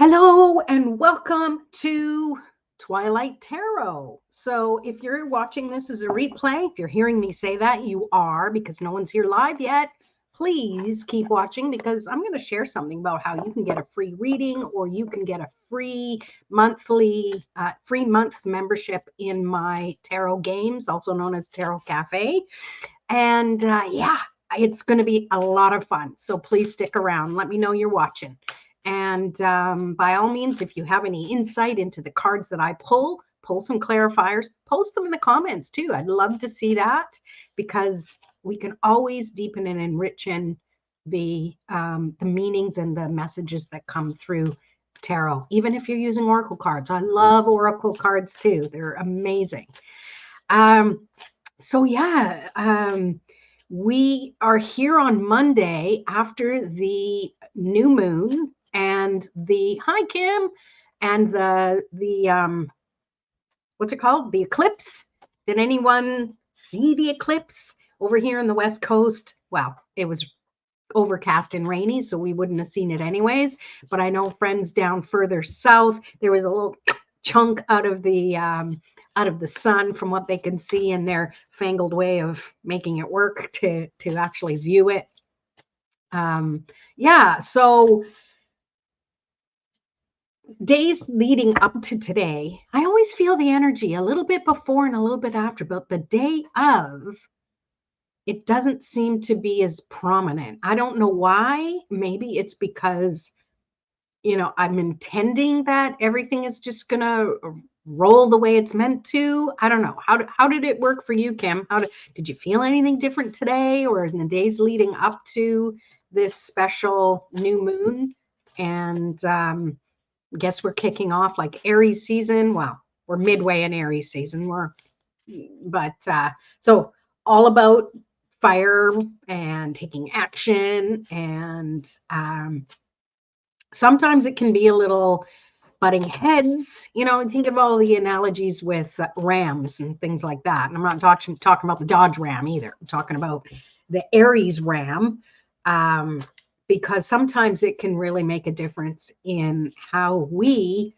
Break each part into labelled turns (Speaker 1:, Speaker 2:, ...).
Speaker 1: Hello and welcome to Twilight Tarot. So, if you're watching this as a replay, if you're hearing me say that, you are because no one's here live yet. Please keep watching because I'm going to share something about how you can get a free reading or you can get a free month membership in my tarot games, also known as Tarot Cafe. And yeah, it's going to be a lot of fun. So please stick around. Let me know you're watching. And by all means, if you have any insight into the cards that I pull some clarifiers, post them in the comments too. I'd love to see that because we can always deepen and enrich in the meanings and the messages that come through tarot, even if you're using oracle cards. I love oracle cards too. They're amazing. So yeah, we are here on Monday after the new moon and the hi Kim and the what's it called? The eclipse. Did anyone see the eclipse over here in the West Coast? Well, it was overcast and rainy, so we wouldn't have seen it anyways. But I know friends down further south, there was a little chunk out of the sun from what they can see in their fangled way of making it work to actually view it. Yeah, so days leading up to today, I always feel the energy a little bit before and a little bit after, but the day of, it doesn't seem to be as prominent. I don't know why. Maybe it's because, I'm intending that everything is just going to roll the way it's meant to. I don't know. How did it work for you, Kim? Did you feel anything different today or in the days leading up to this special new moon? And guess we're kicking off like Aries season. Well, we're midway in Aries season. So all about fire and taking action, and sometimes it can be a little butting heads. Think of all the analogies with rams and things like that. And I'm not talking about the Dodge Ram either. I'm talking about the Aries Ram, because sometimes it can really make a difference in how we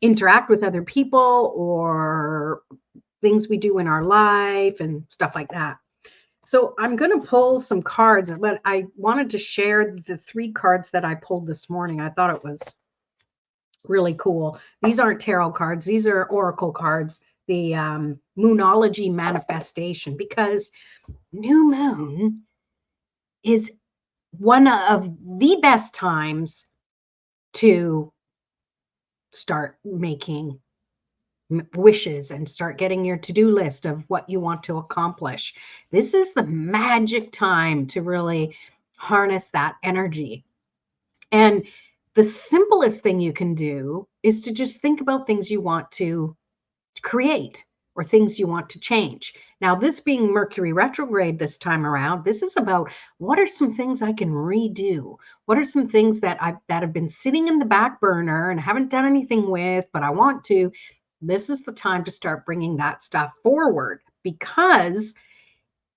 Speaker 1: interact with other people or things we do in our life and stuff like that. So I'm going to pull some cards, but I wanted to share the 3 cards that I pulled this morning. I thought it was really cool. These aren't tarot cards. These are oracle cards, the Moonology manifestation, because new moon is one of the best times to start making wishes and start getting your to-do list of what you want to accomplish. This is the magic time to really harness that energy. And the simplest thing you can do is to just think about things you want to create or things you want to change. Now, this being Mercury retrograde this time around, this is about what are some things I can redo? What are some things that have been sitting in the back burner and haven't done anything with, but I want to? This is the time to start bringing that stuff forward because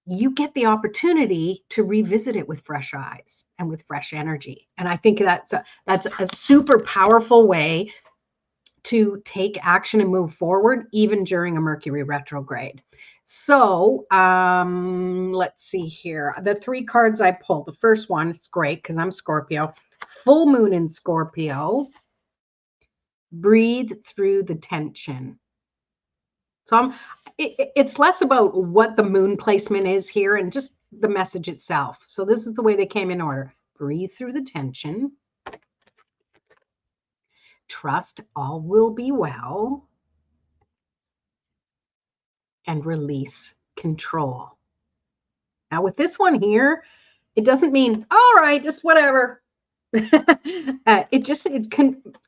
Speaker 1: you get the opportunity to revisit it with fresh eyes and with fresh energy. And I think that's a super powerful way to take action and move forward, even during a Mercury retrograde. So let's see here. The 3 cards I pulled. The first one, it's great because I'm Scorpio. Full moon in Scorpio. Breathe through the tension. So it's less about what the moon placement is here and just the message itself. So this is the way they came in order. Breathe through the tension. Trust all will be well. And release control. Now with this one here, it doesn't mean, all right, just whatever.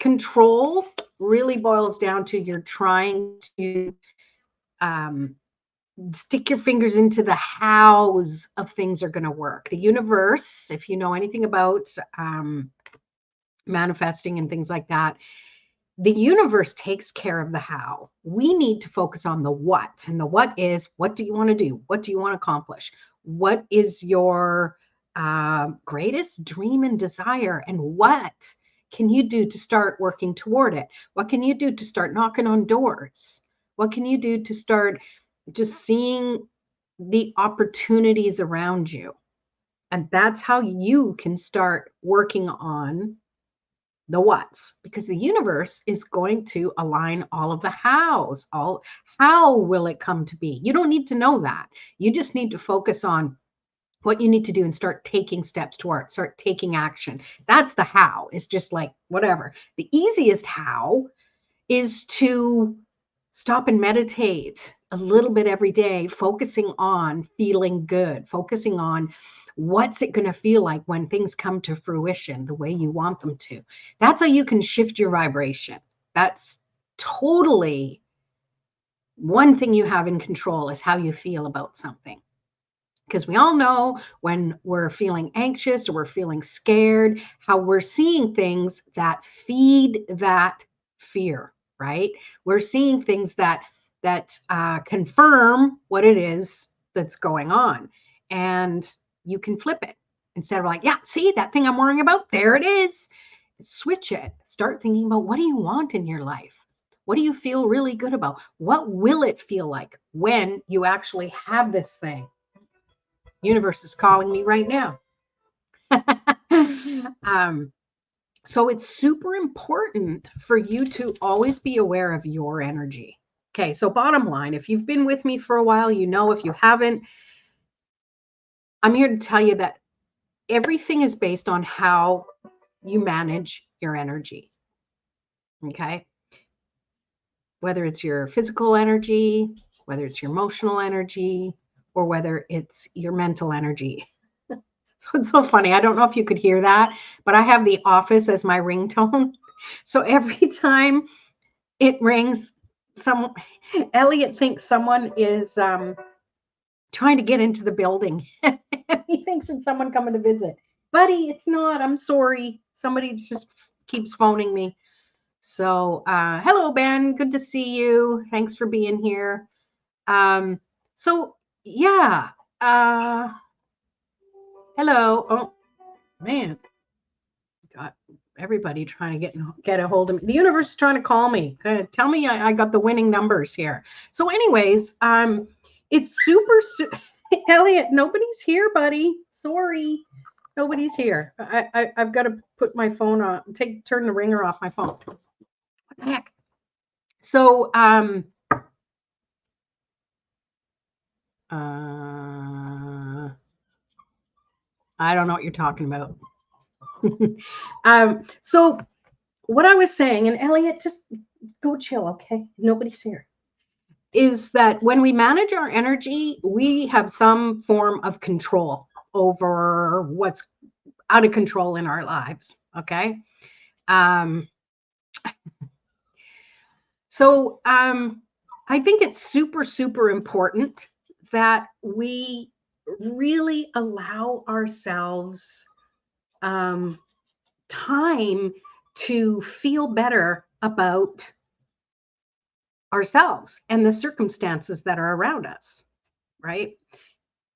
Speaker 1: Control really boils down to you're trying to stick your fingers into the hows of things are going to work. The universe, if you know anything about manifesting and things like that, the universe takes care of the how. We need to focus on the what. And the what is, what do you want to do? What do you want to accomplish? What is your greatest dream and desire? And what can you do to start working toward it? What can you do to start knocking on doors? What can you do to start just seeing the opportunities around you? And that's how you can start working on the what's, because the universe is going to align all of the hows. All how will it come to be? You don't need to know that. You just need to focus on what you need to do and start taking steps toward it, start taking action. That's the how. It's just like whatever. The easiest how is to stop and meditate a little bit every day, focusing on feeling good, focusing on what's it going to feel like when things come to fruition the way you want them to. That's how you can shift your vibration. That's totally one thing you have in control, is how you feel about something. Because we all know when we're feeling anxious or we're feeling scared, how we're seeing things that feed that fear, right? We're seeing things that confirm what it is that's going on. And you can flip it. Instead of like, yeah, see that thing I'm worrying about? There it is. Switch it. Start thinking about, what do you want in your life? What do you feel really good about? What will it feel like when you actually have this thing? Universe is calling me right now. So it's super important for you to always be aware of your energy. Okay, so bottom line, if you've been with me for a while, you know. If you haven't, I'm here to tell you that everything is based on how you manage your energy. Okay, whether it's your physical energy, whether it's your emotional energy, or whether it's your mental energy. So it's so funny. I don't know if you could hear that, but I have The Office as my ringtone. So every time it rings, Elliot thinks someone is trying to get into the building. He thinks it's someone coming to visit. Buddy, it's not. I'm sorry. Somebody just keeps phoning me. So hello, Ben. Good to see you. Thanks for being here. So yeah. Hello. Oh man. Got everybody trying to get a hold of me. The universe is trying to call me. Tell me I got the winning numbers here. So anyways, it's Elliot, nobody's here, buddy. Sorry. Nobody's here. I've got to put my phone on, turn the ringer off my phone. What the heck? So I don't know what you're talking about. So what I was saying, and Elliot, just go chill, okay? Nobody's here. Is that when we manage our energy, we have some form of control over what's out of control in our lives, okay? So I think it's super, super important that we really allow ourselves time to feel better about ourselves and the circumstances that are around us, right?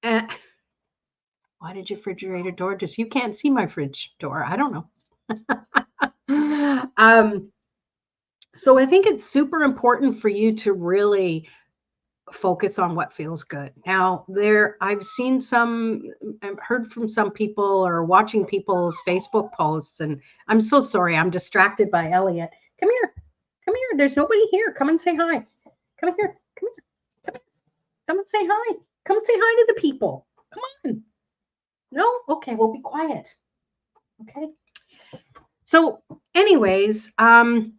Speaker 1: And why did your refrigerator door just, you can't see my fridge door. I don't know. So I think it's super important for you to really focus on what feels good. Now, I've heard from some people or watching people's Facebook posts, and I'm so sorry, I'm distracted by Elliot. Come here. There's nobody here. Come and say hi. Come here. Come and say hi. Come and say hi to the people. Come on. No? Okay, we'll be quiet. Okay. So anyways, I'm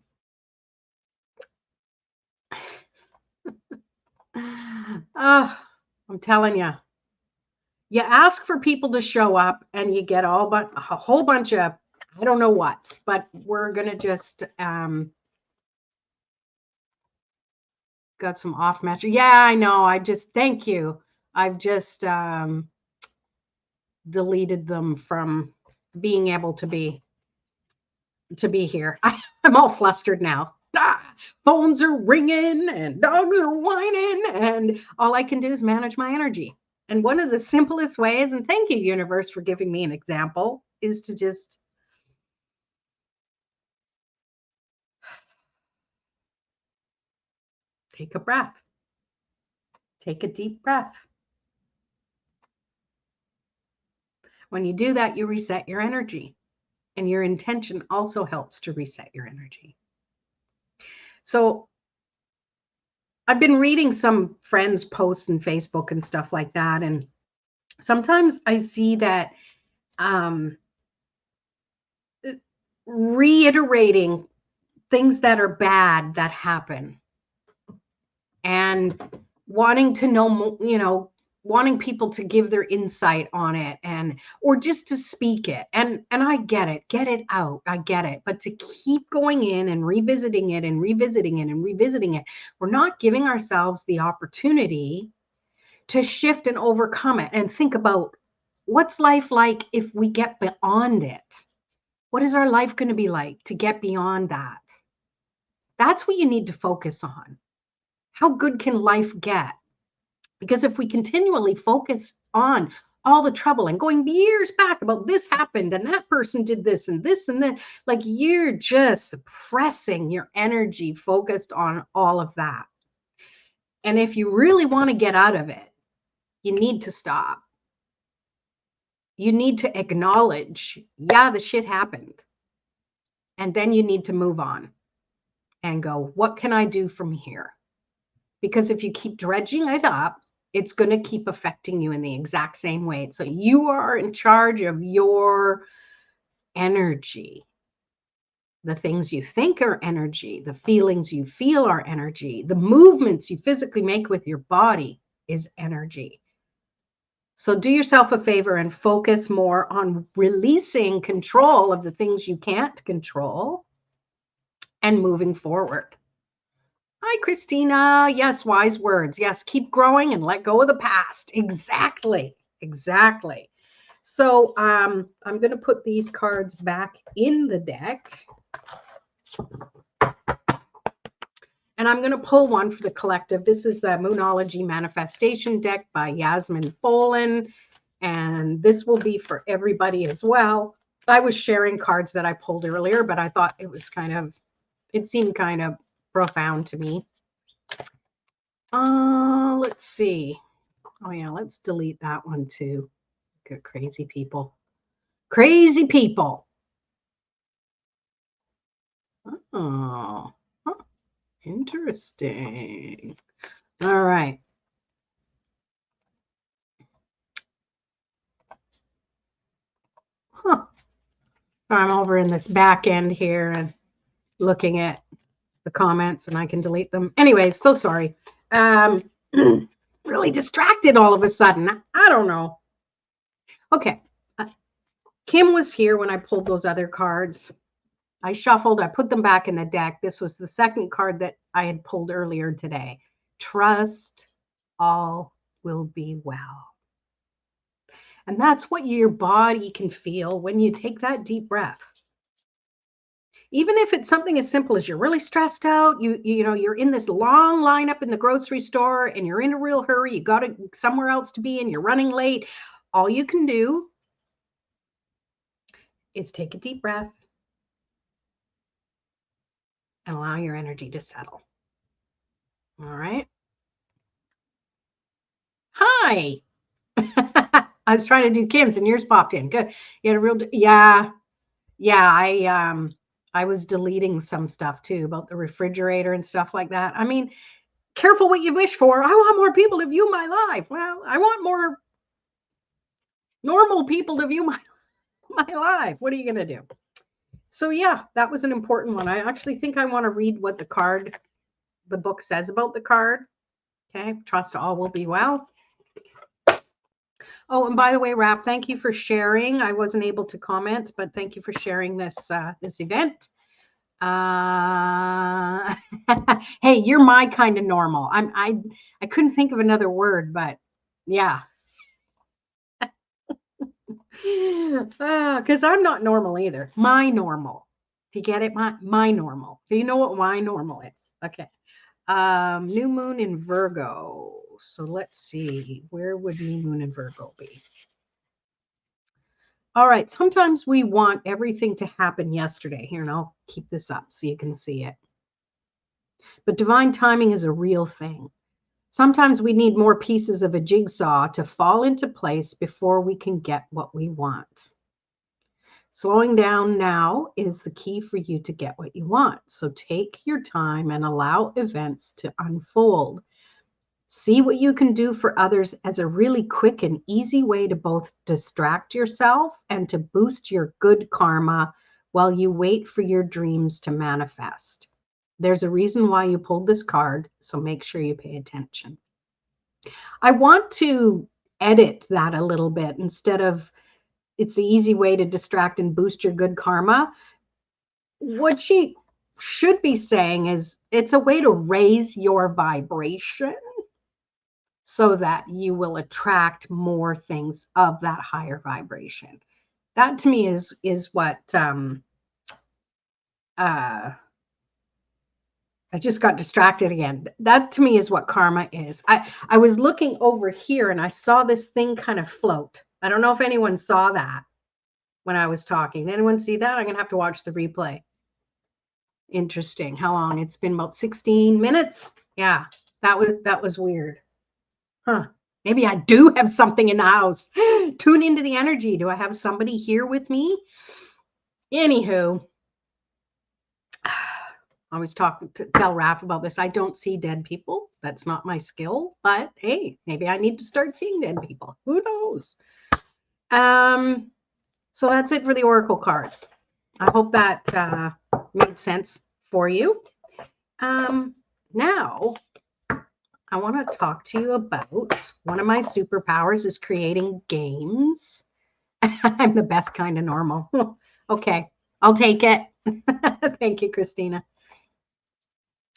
Speaker 1: telling you, you ask for people to show up and you get a whole bunch of, I don't know what, but we're going to just, got some off match. Yeah, I know. Thank you. I've just deleted them from being able to be here. I'm all flustered now. Phones are ringing and dogs are whining, and all I can do is manage my energy. And one of the simplest ways, and thank you, universe, for giving me an example, is to just Take a breath. Take a deep breath. When you do that, you reset your energy. And your intention also helps to reset your energy. So I've been reading some friends' posts and Facebook and stuff like that. And sometimes I see that reiterating things that are bad that happen and wanting to know, wanting people to give their insight on it or just to speak it. And I get it out. I get it. But to keep going in and revisiting it and revisiting it and revisiting it, we're not giving ourselves the opportunity to shift and overcome it and think about what's life like if we get beyond it. What is our life going to be like to get beyond that? That's what you need to focus on. How good can life get? Because if we continually focus on all the trouble and going years back about this happened and that person did this and then, like you're just suppressing your energy focused on all of that. And if you really want to get out of it, you need to stop. You need to acknowledge, yeah, the shit happened. And then you need to move on and go, what can I do from here? Because if you keep dredging it up, it's going to keep affecting you in the exact same way. So you are in charge of your energy. The things you think are energy, the feelings you feel are energy, the movements you physically make with your body is energy. So do yourself a favor and focus more on releasing control of the things you can't control and moving forward. Hi, Christina. Yes, wise words. Yes, keep growing and let go of the past. Exactly. So I'm going to put these cards back in the deck. And I'm going to pull one for the collective. This is the Moonology Manifestation deck by Yasmin Boland. And this will be for everybody as well. I was sharing cards that I pulled earlier, but I thought it seemed kind of profound to me. Let's see. Oh yeah, let's delete that one too. Good crazy people. Crazy people. Oh, huh. Interesting. All right. Huh. I'm over in this back end here and looking at the comments and I can delete them. Anyway, so sorry. Really distracted all of a sudden. I don't know. Okay. Kim was here when I pulled those other cards. I shuffled, I put them back in the deck. This was the second card that I had pulled earlier today. Trust all will be well. And that's what your body can feel when you take that deep breath. Even if it's something as simple as you're really stressed out, you're in this long lineup in the grocery store and you're in a real hurry, you got somewhere else to be and you're running late. All you can do is take a deep breath and allow your energy to settle. All right. Hi. I was trying to do Kim's and yours popped in. Good. You had a real, yeah. I was deleting some stuff too about the refrigerator and stuff like that. I mean, careful what you wish for. I want more people to view my life. Well, I want more normal people to view my life. What are you going to do? So yeah, that was an important one. I actually think I want to read what the book says about the card. Okay. Trust all will be well. Oh, and by the way, Rap, thank you for sharing. I wasn't able to comment, but thank you for sharing this event. Hey, you're my kind of normal. I couldn't think of another word, but yeah. Because I'm not normal either. My normal. Do you get it? My normal. Do you know what my normal is? Okay. New moon in Virgo. So let's see. Where would new moon in Virgo be? All right. Sometimes we want everything to happen yesterday. Here, and I'll keep this up so you can see it. But divine timing is a real thing. Sometimes we need more pieces of a jigsaw to fall into place before we can get what we want. Slowing down now is the key for you to get what you want. So take your time and allow events to unfold. See what you can do for others as a really quick and easy way to both distract yourself and to boost your good karma while you wait for your dreams to manifest. There's a reason why you pulled this card, so make sure you pay attention. I want to edit that a little bit instead of it's the easy way to distract and boost your good karma. What she should be saying is it's a way to raise your vibration so that you will attract more things of that higher vibration. That to me is what I just got distracted again. That to me is what karma is. I was looking over here and I saw this thing kind of float. I don't know if anyone saw that when I was talking. Anyone see that? I'm going to have to watch the replay. Interesting. How long? It's been about 16 minutes. Yeah, that was weird. Huh. Maybe I do have something in the house. Tune into the energy. Do I have somebody here with me? Anywho, I was talking to tell Raph about this. I don't see dead people. That's not my skill. But hey, maybe I need to start seeing dead people. Who knows? So that's it for the Oracle cards. I hope that made sense for you. Now, I want to talk to you about one of my superpowers is creating games. I'm the best kind of normal. Okay, I'll take it. Thank you, Christina.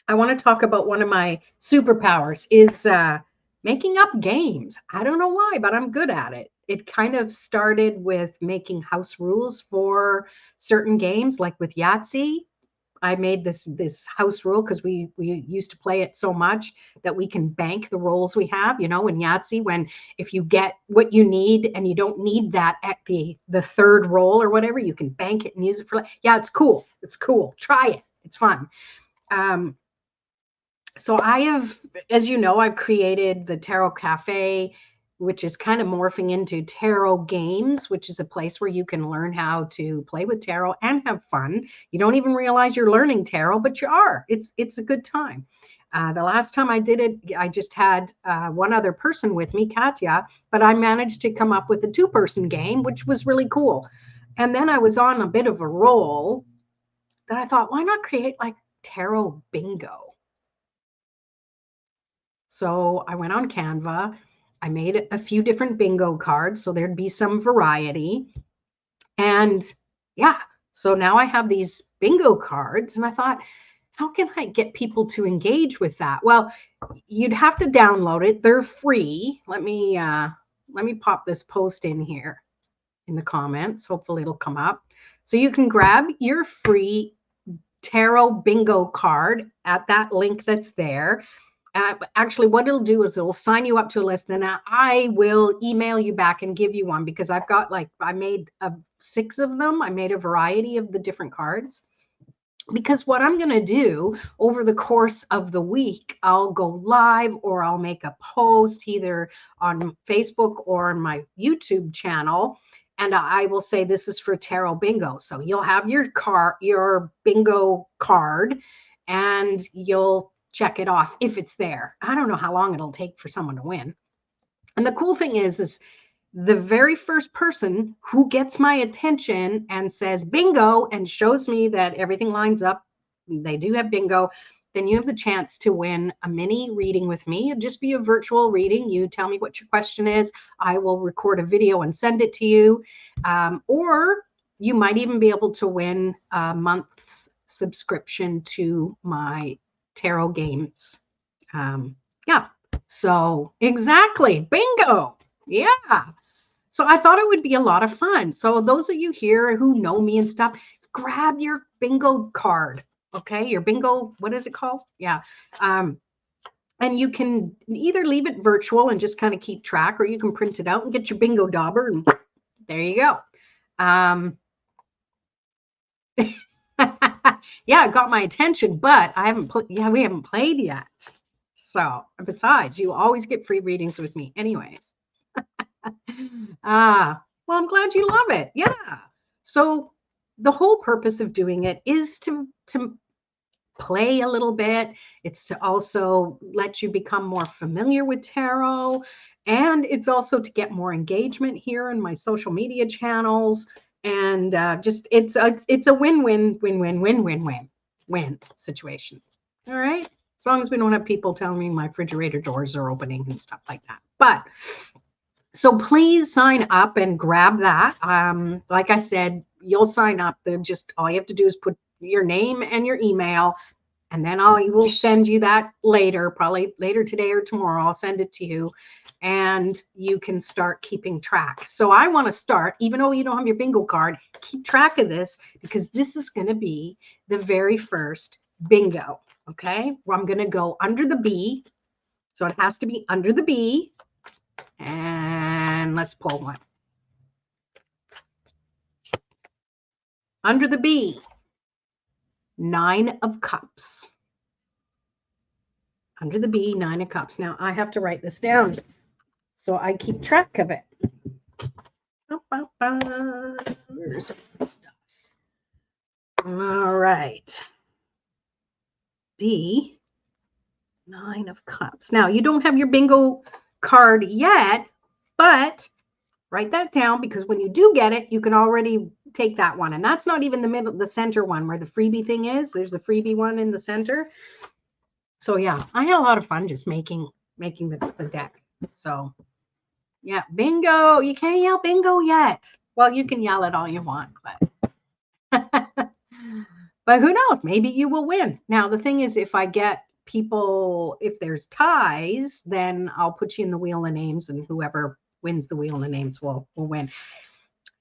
Speaker 1: I want to talk about one of my superpowers is making up games. I don't know why, but I'm good at it. It kind of started with making house rules for certain games, like with Yahtzee. I made this house rule because we used to play it so much that we can bank the rolls we have. You know, in Yahtzee, when if you get what you need and you don't need that at the third roll or whatever, you can bank it and use it for. Yeah, it's cool. It's cool. Try it. It's fun. So I have, as you know, I've created the Tarot Cafe, which is kind of morphing into Tarot Games, which is a place where you can learn how to play with tarot and have fun. You don't even realize you're learning tarot, but you are. It's a good time. The last time I did it, I just had one other person with me, Katya, but I managed to come up with a 2-person game, which was really cool. And then I was on a bit of a roll that I thought, why not create like tarot bingo? So I went on Canva. I made a few different bingo cards, so there'd be some variety. And yeah, so now I have these bingo cards, and I thought, how can I get people to engage with that? Well, you'd have to download it. They're free. Let me pop this post in here in the comments. Hopefully it'll come up. So you can grab your free tarot bingo card at that link that's there. Actually, what it'll do is it'll sign you up to a list, and I will email you back and give you one because I've got I made 6 of them. I made a variety of the different cards because what I'm going to do over the course of the week, I'll go live or I'll make a post either on Facebook or on my YouTube channel. And I will say this is for Tarot Bingo. So you'll have your bingo card, and you'll check it off if it's there. I don't know how long it'll take for someone to win. And the cool thing is the very first person who gets my attention and says bingo and shows me that everything lines up, they do have bingo, then you have the chance to win a mini reading with me. It'll just be a virtual reading. You tell me what your question is. I will record a video and send it to you. Or you might even be able to win a month's subscription to my tarot games. Yeah. So exactly. Bingo. Yeah. So I thought it would be a lot of fun. So those of you here who know me and stuff, grab your bingo card. Okay. Your bingo, what is it called? Yeah. And you can either leave it virtual and just kind of keep track, or you can print it out and get your bingo dauber, and there you go. Yeah, it got my attention, but I haven't we haven't played yet. So besides, you always get free readings with me anyways. Well, I'm glad you love it. Yeah. So the whole purpose of doing it is to play a little bit. It's to also let you become more familiar with tarot. And it's also to get more engagement here in my social media channels. And just it's a win-win situation. All right. As long as we don't have people telling me my refrigerator doors are opening and stuff like that. But so please sign up and grab that. Like I said, you'll sign up. Just all you have to do is put your name and your email, and then I will send you that later, probably later today or tomorrow. I'll send it to you, and you can start keeping track. So I want to start, even though you don't have your bingo card, keep track of this, because this is going to be the very first bingo. Okay, well, I'm going to go under the B, so it has to be under the B. And let's pull one. Under the B, 9 of Cups. Under the B, 9 of Cups. Now I have to write this down so I keep track of it. Where's stuff? All right. B, 9 of Cups. Now you don't have your bingo card yet, but write that down, because when you do get it, you can already take that one. And that's not even the middle, the center one where the freebie thing is. There's a freebie one in the center. So yeah, I had a lot of fun just making the deck. So yeah, bingo. You can't yell bingo yet. Well, you can yell it all you want, but but who knows? Maybe you will win. Now the thing is, if I get people, if there's ties, then I'll put you in the wheel of names, and whoever wins the wheel of names will win.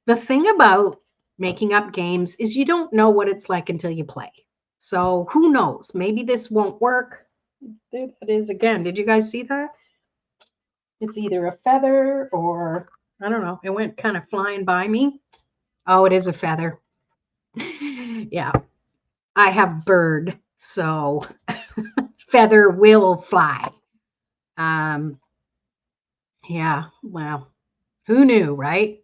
Speaker 1: The thing about making up games is you don't know what it's like until you play. So who knows? Maybe this won't work. There that is again. Did you guys see that? It's either a feather or I don't know. It went kind of flying by me. Oh, it is a feather. Yeah. I have bird, so feather will fly. Yeah, well, who knew, right?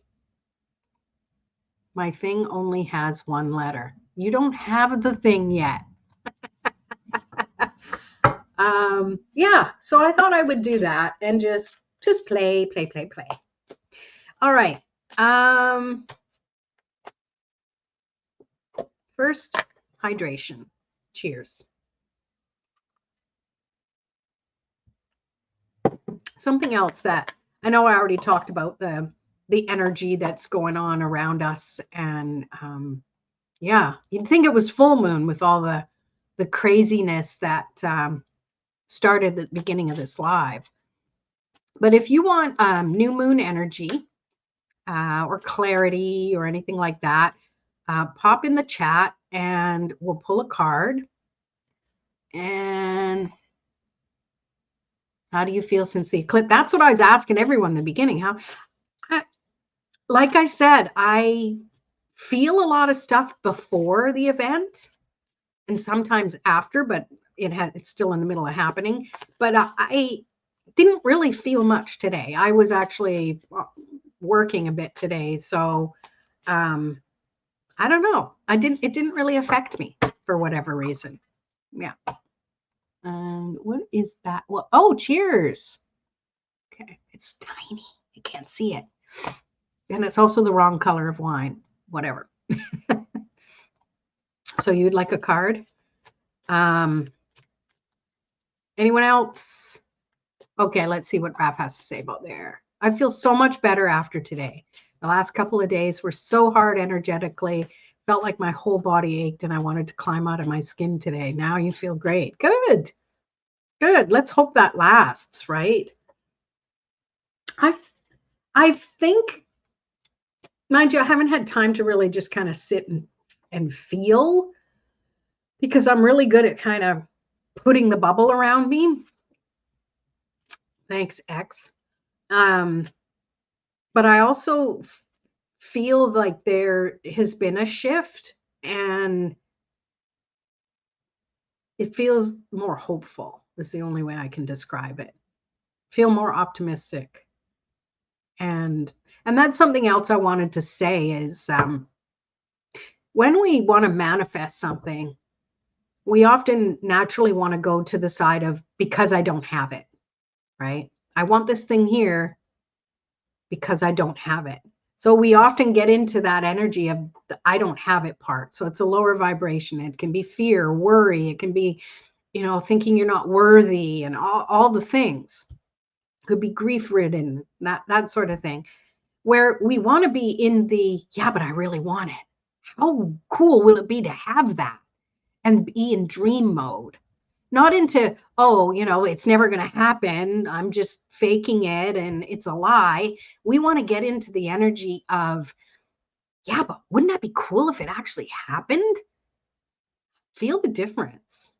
Speaker 1: My thing only has one letter. You don't have the thing yet. Yeah, so I thought I would do that and just play. All right. First, hydration. Cheers. Something else that I know I already talked about, the energy that's going on around us, and yeah, you'd think it was full moon with all the craziness that started at the beginning of this live. But if you want new moon energy or clarity or anything like that, pop in the chat and we'll pull a card. And how do you feel since the eclipse? That's what I was asking everyone in the beginning. Like I said, I feel a lot of stuff before the event and sometimes after, but it's still in the middle of happening. But I didn't really feel much today. I was actually working a bit today, so I don't know. It didn't really affect me for whatever reason. Yeah. And what is that? Well, oh, cheers. Okay, it's tiny. I can't see it. And it's also the wrong color of wine. Whatever. So you'd like a card? Anyone else? Okay, let's see what Raph has to say about there. I feel so much better after today. The last couple of days were so hard energetically. Felt like my whole body ached and I wanted to climb out of my skin today. Now you feel great. Good. Good. Let's hope that lasts, right? I think, mind you, I haven't had time to really just kind of sit and feel, because I'm really good at kind of putting the bubble around me. Thanks, X. But I also feel like there has been a shift, and it feels more hopeful is the only way I can describe it. Feel more optimistic. And that's something else I wanted to say is when we want to manifest something, we often naturally want to go to the side of because I don't have it, right? I want this thing here because I don't have it. So we often get into that energy of the I don't have it part. So it's a lower vibration. It can be fear, worry. It can be, thinking you're not worthy and all the things. It could be grief ridden, that sort of thing, where we want to be in the, yeah, but I really want it. How cool will it be to have that and be in dream mode? Not into, oh, it's never going to happen. I'm just faking it and it's a lie. We want to get into the energy of, yeah, but wouldn't that be cool if it actually happened? Feel the difference.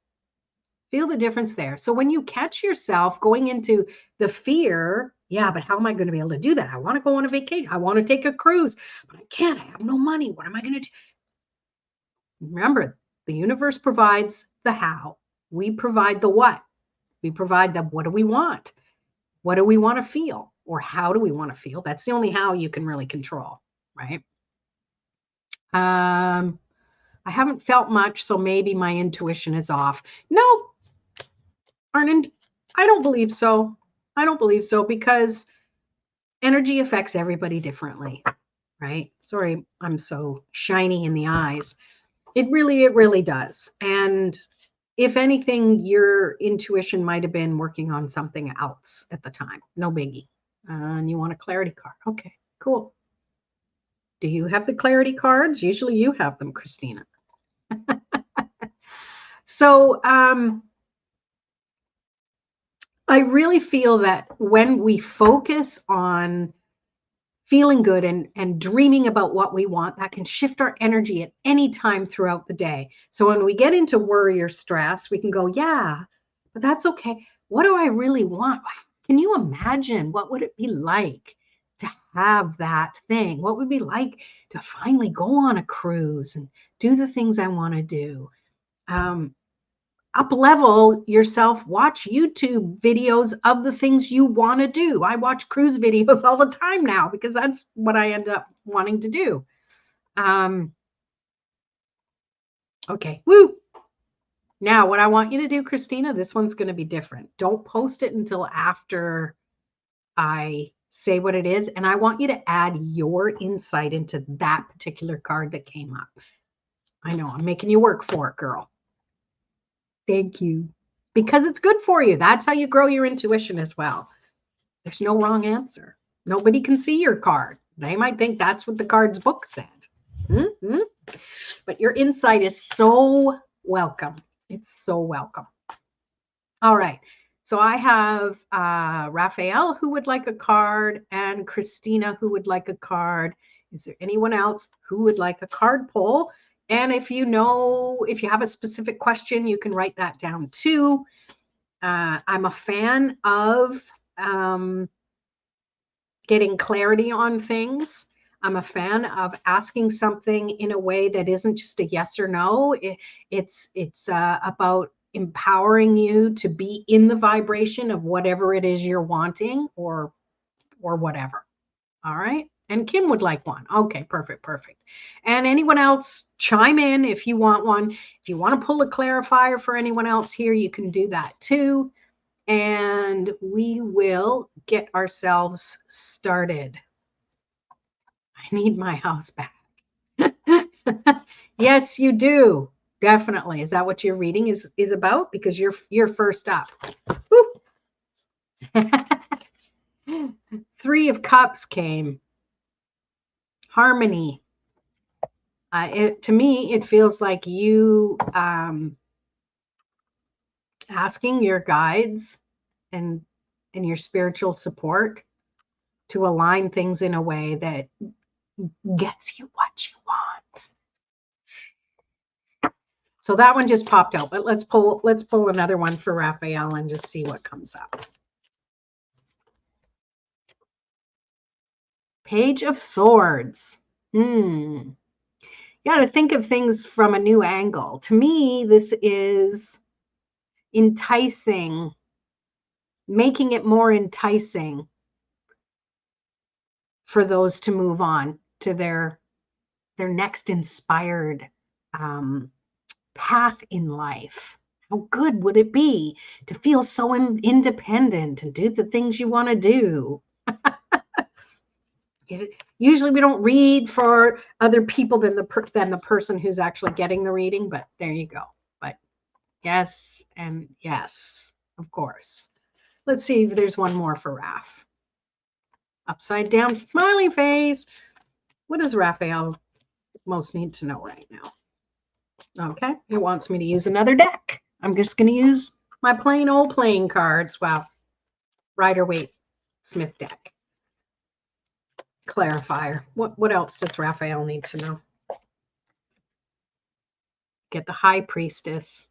Speaker 1: Feel the difference there. So when you catch yourself going into the fear, yeah, but how am I going to be able to do that? I want to go on a vacation. I want to take a cruise, but I can't. I have no money. What am I going to do? Remember, the universe provides the how. We provide the what. We provide the what do we want? What do we want to feel? Or how do we want to feel? That's the only how you can really control, right? I haven't felt much, so maybe my intuition is off. No, Arnon, I don't believe so. I don't believe so because energy affects everybody differently, right? Sorry, I'm so shiny in the eyes. It really does. And if anything, your intuition might have been working on something else at the time. No biggie. And you want a clarity card. Okay, cool. Do you have the clarity cards? Usually you have them, Christina. So I really feel that when we focus on feeling good and dreaming about what we want, that can shift our energy at any time throughout the day. So when we get into worry or stress, we can go, yeah, but that's okay. What do I really want? Can you imagine what would it be like to have that thing? What would it be like to finally go on a cruise and do the things I want to do? Up level yourself, watch YouTube videos of the things you want to do. I watch cruise videos all the time now because that's what I end up wanting to do. Okay, woo. Now, what I want you to do, Christina, this one's going to be different. Don't post it until after I say what it is. And I want you to add your insight into that particular card that came up. I know I'm making you work for it, girl. Thank you. Because it's good for you. That's how you grow your intuition as well. There's no wrong answer. Nobody can see your card. They might think that's what the card's book said. Mm-hmm. But your insight is so welcome. It's so welcome. All right. So I have Raphael who would like a card and Christina who would like a card. Is there anyone else who would like a card pull? And if you have a specific question, you can write that down too. I'm a fan of getting clarity on things. I'm a fan of asking something in a way that isn't just a yes or no. It's about empowering you to be in the vibration of whatever it is you're wanting or whatever. All right. And Kim would like one. Okay, perfect. And anyone else, chime in if you want one. If you want to pull a clarifier for anyone else here, you can do that too. And we will get ourselves started. I need my house back. Yes, you do. Definitely. Is that what your reading is about? Because you're first up. Three of Cups came. Harmony. To me, it feels like you asking your guides and your spiritual support to align things in a way that gets you what you want. So that one just popped out, but let's pull another one for Raphael and just see what comes up. Page of Swords. You got to think of things from a new angle. To me, this is enticing, making it more enticing for those to move on to their next inspired path in life. How good would it be to feel so independent and do the things you want to do? Usually we don't read for other people than the person who's actually getting the reading, but there you go. But yes and yes, of course. Let's see if there's one more for Raph. Upside down smiley face. What does Raphael most need to know right now? Okay, it wants me to use another deck. I'm just going to use my plain old playing cards. Wow. Rider-Waite Smith deck. Clarifier. What else does Raphael need to know? Get the High Priestess.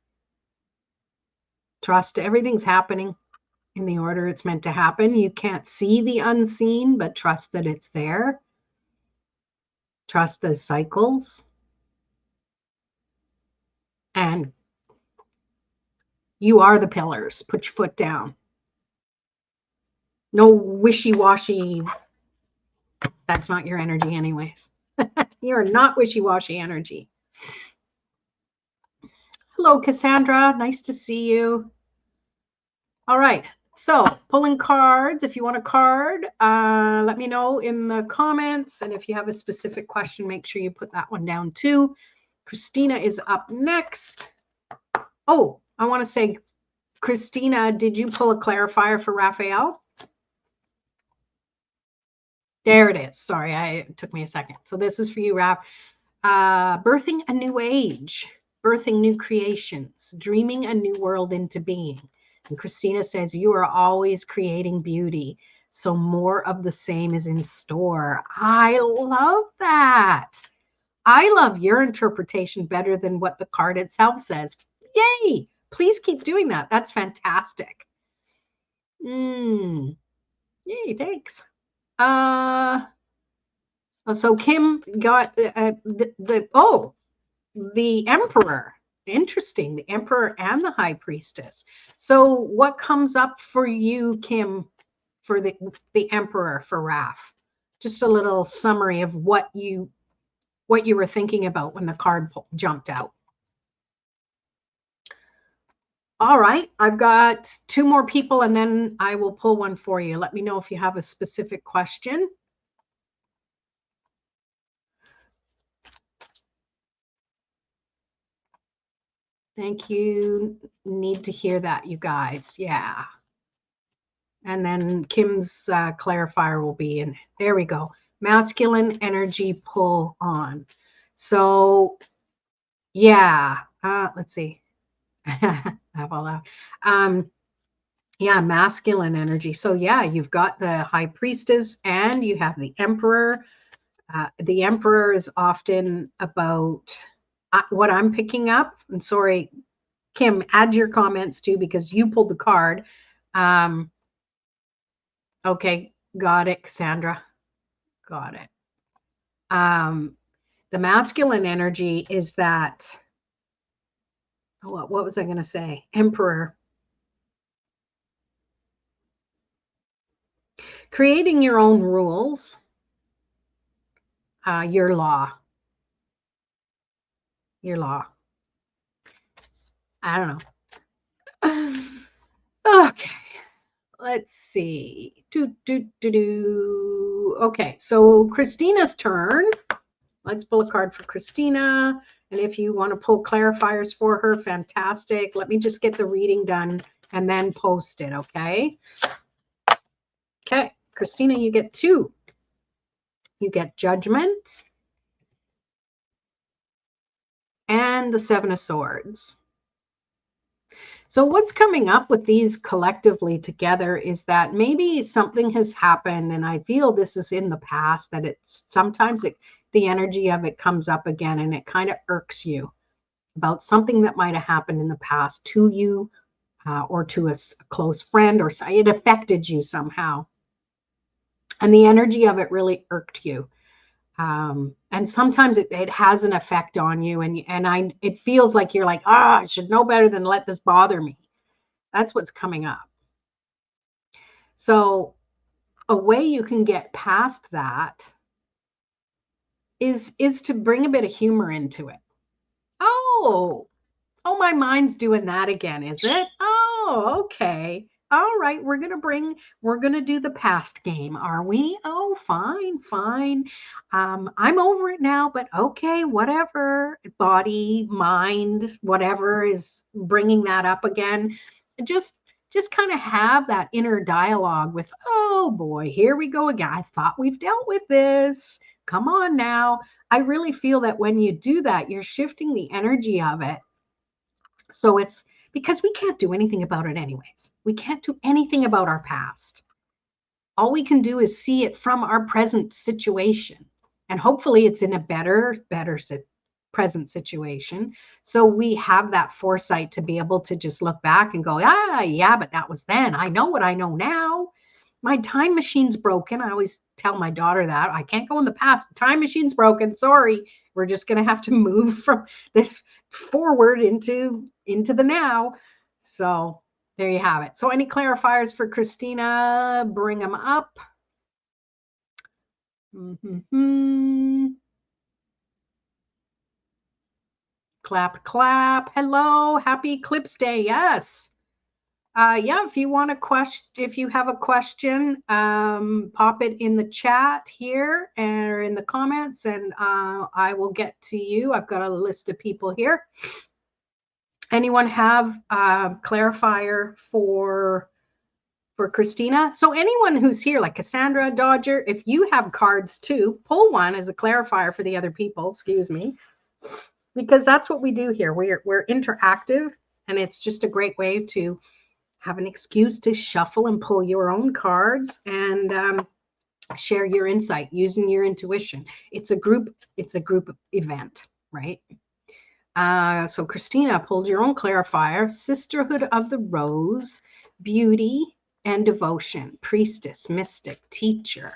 Speaker 1: Trust everything's happening in the order it's meant to happen. You can't see the unseen, but trust that it's there. Trust the cycles. And you are the pillars. Put your foot down. No wishy-washy. That's not your energy anyways. You're not wishy-washy energy. Hello, Cassandra. Nice to see you. All right. So pulling cards. If you want a card, let me know in the comments. And if you have a specific question, make sure you put that one down too. Christina is up next. Oh, I want to say, Christina, did you pull a clarifier for Raphael? There it is. Sorry, it took me a second. So this is for you, Raph. Birthing a new age, birthing new creations, dreaming a new world into being. And Christina says, you are always creating beauty. So more of the same is in store. I love that. I love your interpretation better than what the card itself says. Yay. Please keep doing that. That's fantastic. Yay. Thanks. So Kim got the Emperor. Interesting. The Emperor and the High Priestess. So what comes up for you, Kim, for the Emperor for Raph? Just a little summary of what you were thinking about when the card jumped out. All right, I've got two more people and then I will pull one for you. Let me know if you have a specific question. Thank you. Need to hear that, you guys. Yeah. And then Kim's clarifier will be in. There we go. Masculine energy pull on. So, yeah. Let's see. I have all that. Yeah, masculine energy. So, yeah, you've got the High Priestess and you have the Emperor. The Emperor is often about what I'm picking up. And sorry, Kim, add your comments too, because you pulled the card. Okay, got it, Cassandra. Got it. The masculine energy is that, what was I going to say? Emperor. Creating your own rules, your law. Your law. I don't know. Okay. Let's see. Okay, so Christina's turn. Let's pull a card for Christina. And if you want to pull clarifiers for her, fantastic. Let me just get the reading done and then post it, okay? Okay, Christina, you get two. You get Judgment and the Seven of Swords. So what's coming up with these collectively together is that maybe something has happened, and I feel this is in the past, that it's sometimes the energy of it comes up again and it kind of irks you about something that might have happened in the past to you or to a close friend, or it affected you somehow. And the energy of it really irked you. And sometimes it has an effect on you, and it feels like you're like, I should know better than let this bother me. That's what's coming up. So a way you can get past that is to bring a bit of humor into it. Oh, my mind's doing that again, is it? Oh, okay. All right, we're gonna do the past game, are we? Oh, fine, fine. I'm over it now, but okay, whatever. Body, mind, whatever is bringing that up again. Just kind of have that inner dialogue with, oh boy, here we go again. I thought we've dealt with this. Come on now. I really feel that when you do that, you're shifting the energy of it. So it's because we can't do anything about it anyways. We can't do anything about our past. All we can do is see it from our present situation. And hopefully it's in a better present situation. So we have that foresight to be able to just look back and go, yeah, but that was then. I know what I know now. My time machine's broken. I always tell my daughter that. I can't go in the past. Time machine's broken. Sorry. We're just going to have to move from this forward into the now. So there you have it. So any clarifiers for Christina? Bring them up. Clap, clap. Hello. Happy Eclipse Day. Yes. Yeah, if you want a question, if you have a question, pop it in the chat here or in the comments, and I will get to you. I've got a list of people here. Anyone have a clarifier for Christina? So anyone who's here, like Cassandra, Dodger, if you have cards too, pull one as a clarifier for the other people. Excuse me, because that's what we do here. We're interactive, and it's just a great way to have an excuse to shuffle and pull your own cards and share your insight using your intuition. It's a group event, right? So Christina pulled your own clarifier: Sisterhood of the Rose, Beauty and Devotion, Priestess, Mystic, Teacher.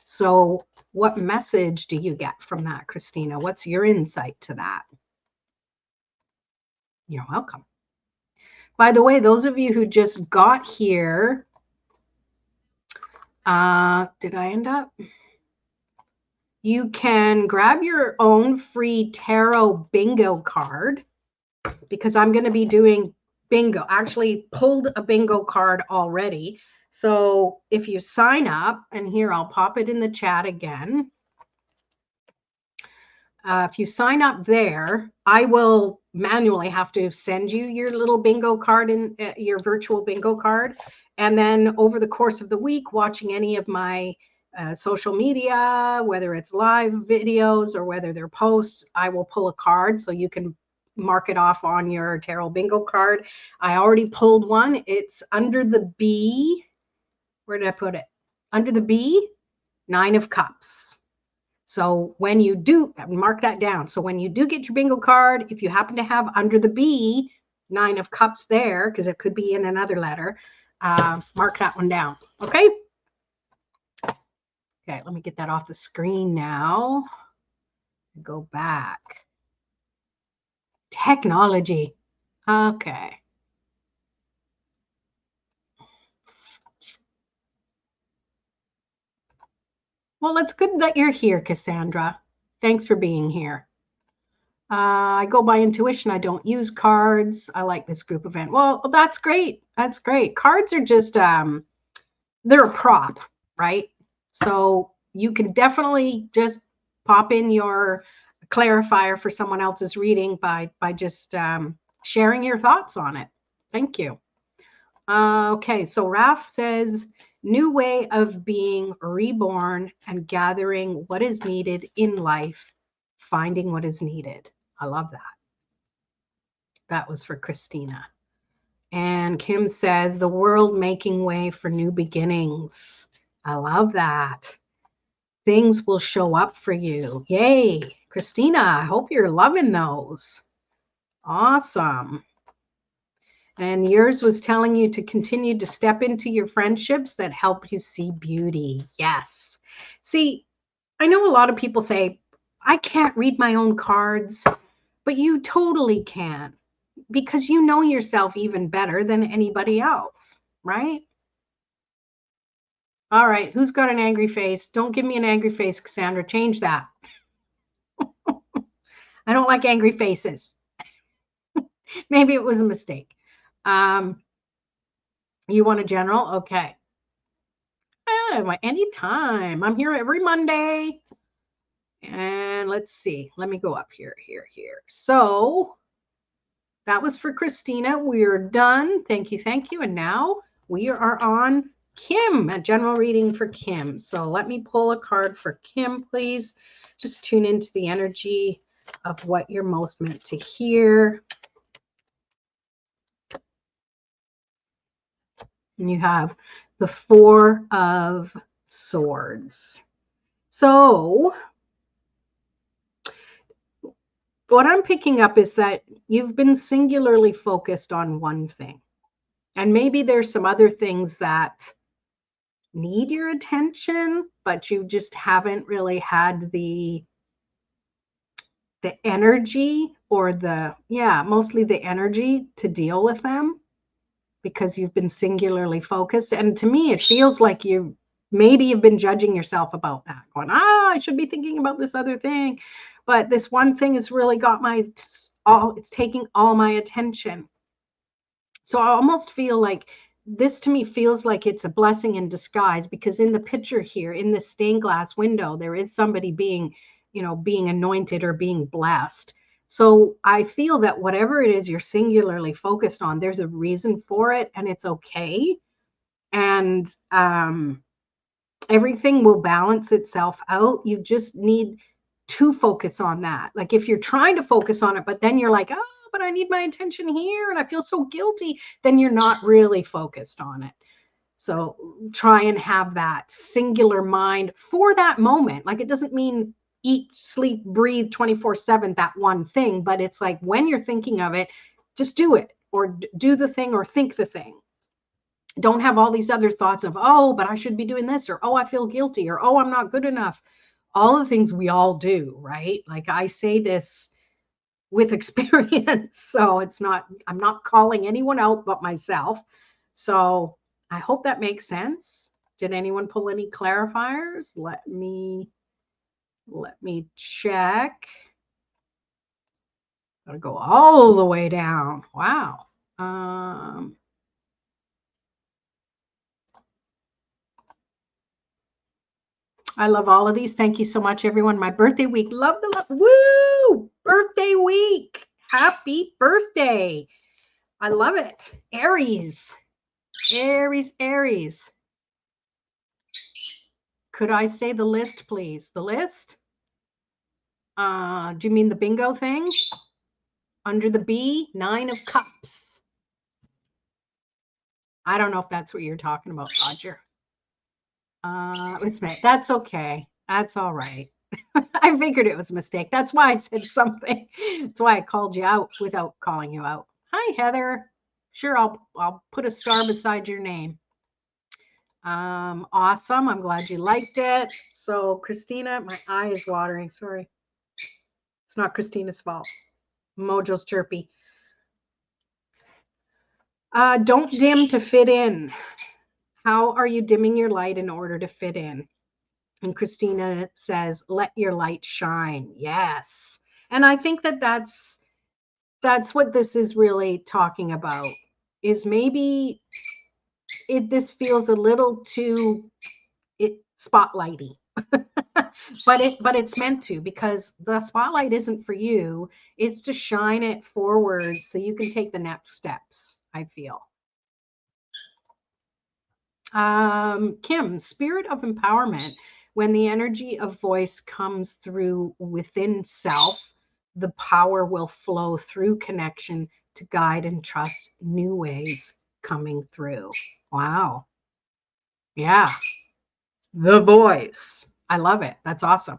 Speaker 1: So what message do you get from that, Christina? What's your insight to that? You're welcome. By the way, those of you who just got here, did I end up? You can grab your own free tarot bingo card because I'm going to be doing bingo. Actually pulled a bingo card already. So if you sign up, and here I'll pop it in the chat again. If you sign up there, I will manually have to send you your little bingo card in your virtual bingo card. And then over the course of the week, watching any of my social media, whether it's live videos or whether they're posts, I will pull a card so you can mark it off on your tarot bingo card. I already pulled one. It's under the B. Where did I put it? Under the B, 9 of Cups. So when you do, mark that down. So when you do get your bingo card, if you happen to have under the B, 9 of Cups there, because it could be in another letter, mark that one down. Okay. Okay, let me get that off the screen now. Go back. Technology. Okay. Well, it's good that you're here, Cassandra. Thanks for being here. I go by intuition. I don't use cards. I like this group event. Well, that's great. That's great. Cards are just, they're a prop, right? So you can definitely just pop in your clarifier for someone else's reading by just sharing your thoughts on it. Thank you. Okay, so Raf says, new way of being reborn and gathering what is needed in life, finding what is needed. I love that. That was for Christina. And Kim says, the world making way for new beginnings. I love that. Things will show up for you. Yay. Christina, I hope you're loving those. Awesome. And yours was telling you to continue to step into your friendships that help you see beauty. Yes. See, I know a lot of people say, I can't read my own cards, but you totally can. because you know yourself even better than anybody else, right? All right, who's got an angry face? Don't give me an angry face, Cassandra. Change that. I don't like angry faces. Maybe it was a mistake. You want a general? Okay. Anytime. I'm here every Monday. And let's see. Let me go up here. So that was for Christina. We're done. Thank you. And now we are on Kim, a general reading for Kim. So let me pull a card for Kim, please. Just tune into the energy of what you're most meant to hear. And you have the Four of Swords. So what I'm picking up is that you've been singularly focused on one thing. And maybe there's some other things that need your attention, but you just haven't really had the energy, or mostly the energy to deal with them, because you've been singularly focused. And to me, it feels like you've been judging yourself about that, going, I should be thinking about this other thing. But this one thing has really got it's taking all my attention. So I almost feel like this, to me, feels like it's a blessing in disguise, because in the picture here, in this stained glass window, there is somebody being anointed or being blessed. So I feel that whatever it is you're singularly focused on, there's a reason for it, and it's okay. And everything will balance itself out. You just need to focus on that. Like if you're trying to focus on it, but then you're like, but I need my attention here and I feel so guilty, then you're not really focused on it. So try and have that singular mind for that moment. Like it doesn't mean eat, sleep, breathe 24/7, that one thing, but it's like when you're thinking of it, just do it, or do the thing, or think the thing. Don't have all these other thoughts of, but I should be doing this, or, I feel guilty, or, I'm not good enough. All the things we all do, right? Like I say this with experience. So I'm not calling anyone out but myself. So I hope that makes sense. Did anyone pull any clarifiers? Let me check. Gotta go all the way down. Wow. I love all of these. Thank you so much, everyone. My birthday week. Love the love. Woo! Birthday week. Happy birthday. I love it. Aries. Aries. Could I say the list, please? The list? Do you mean the bingo thing? Under the B, 9 of Cups. I don't know if that's what you're talking about, Roger. That's okay. That's all right. I figured it was a mistake. That's why I said something. That's why I called you out without calling you out. Hi, Heather. Sure, I'll put a star beside your name. Awesome. I'm glad you liked it. So, Christina, my eye is watering. Sorry. It's not Christina's fault. Mojo's chirpy. Don't dim to fit in. How are you dimming your light in order to fit in? And Christina says, let your light shine. Yes. And I think that's what this is really talking about, is maybe this feels a little too spotlighty. but it's meant to, because the spotlight isn't for you. It's to shine it forward so you can take the next steps, I feel. Kim, spirit of empowerment. When the energy of voice comes through within self, the power will flow through connection to guide and trust new ways coming through. Wow. Yeah. The voice. I love it. That's awesome.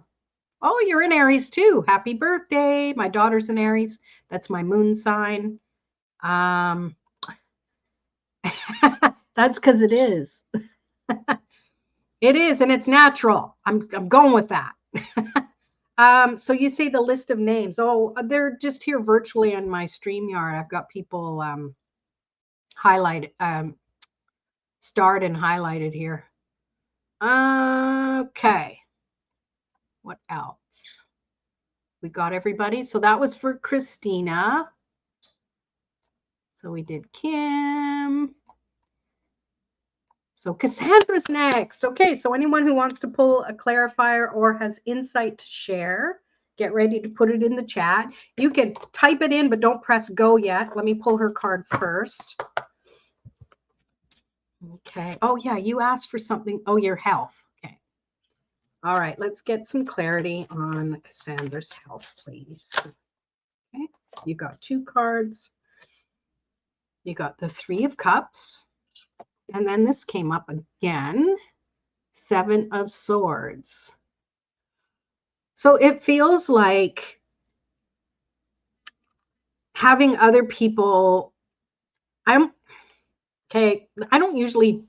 Speaker 1: Oh, you're in Aries too. Happy birthday. My daughter's in Aries. That's my moon sign. That's because it is. It is, and it's natural. I'm going with that. So you say the list of names. Oh, they're just here virtually on my StreamYard. I've got people highlighted, starred and highlighted here. Okay. What else? We got everybody. So that was for Christina. So we did Kim. So Cassandra's next. Okay, so anyone who wants to pull a clarifier or has insight to share, get ready to put it in the chat. You can type it in, but don't press go yet. Let me pull her card first. Okay. Oh, yeah, you asked for something. Oh, your health. Okay. All right, let's get some clarity on Cassandra's health, please. Okay, you got 2 cards. You got the 3 of Cups. And then this came up again, 7 of Swords. So it feels like having other people, okay, I don't usually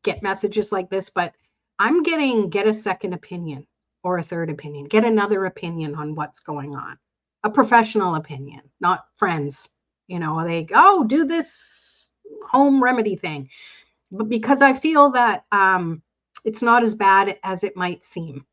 Speaker 1: get messages like this, but I'm getting get a second opinion or a third opinion, get another opinion on what's going on, a professional opinion, not friends. You know, they, oh, do this home remedy thing. But because I feel that it's not as bad as it might seem.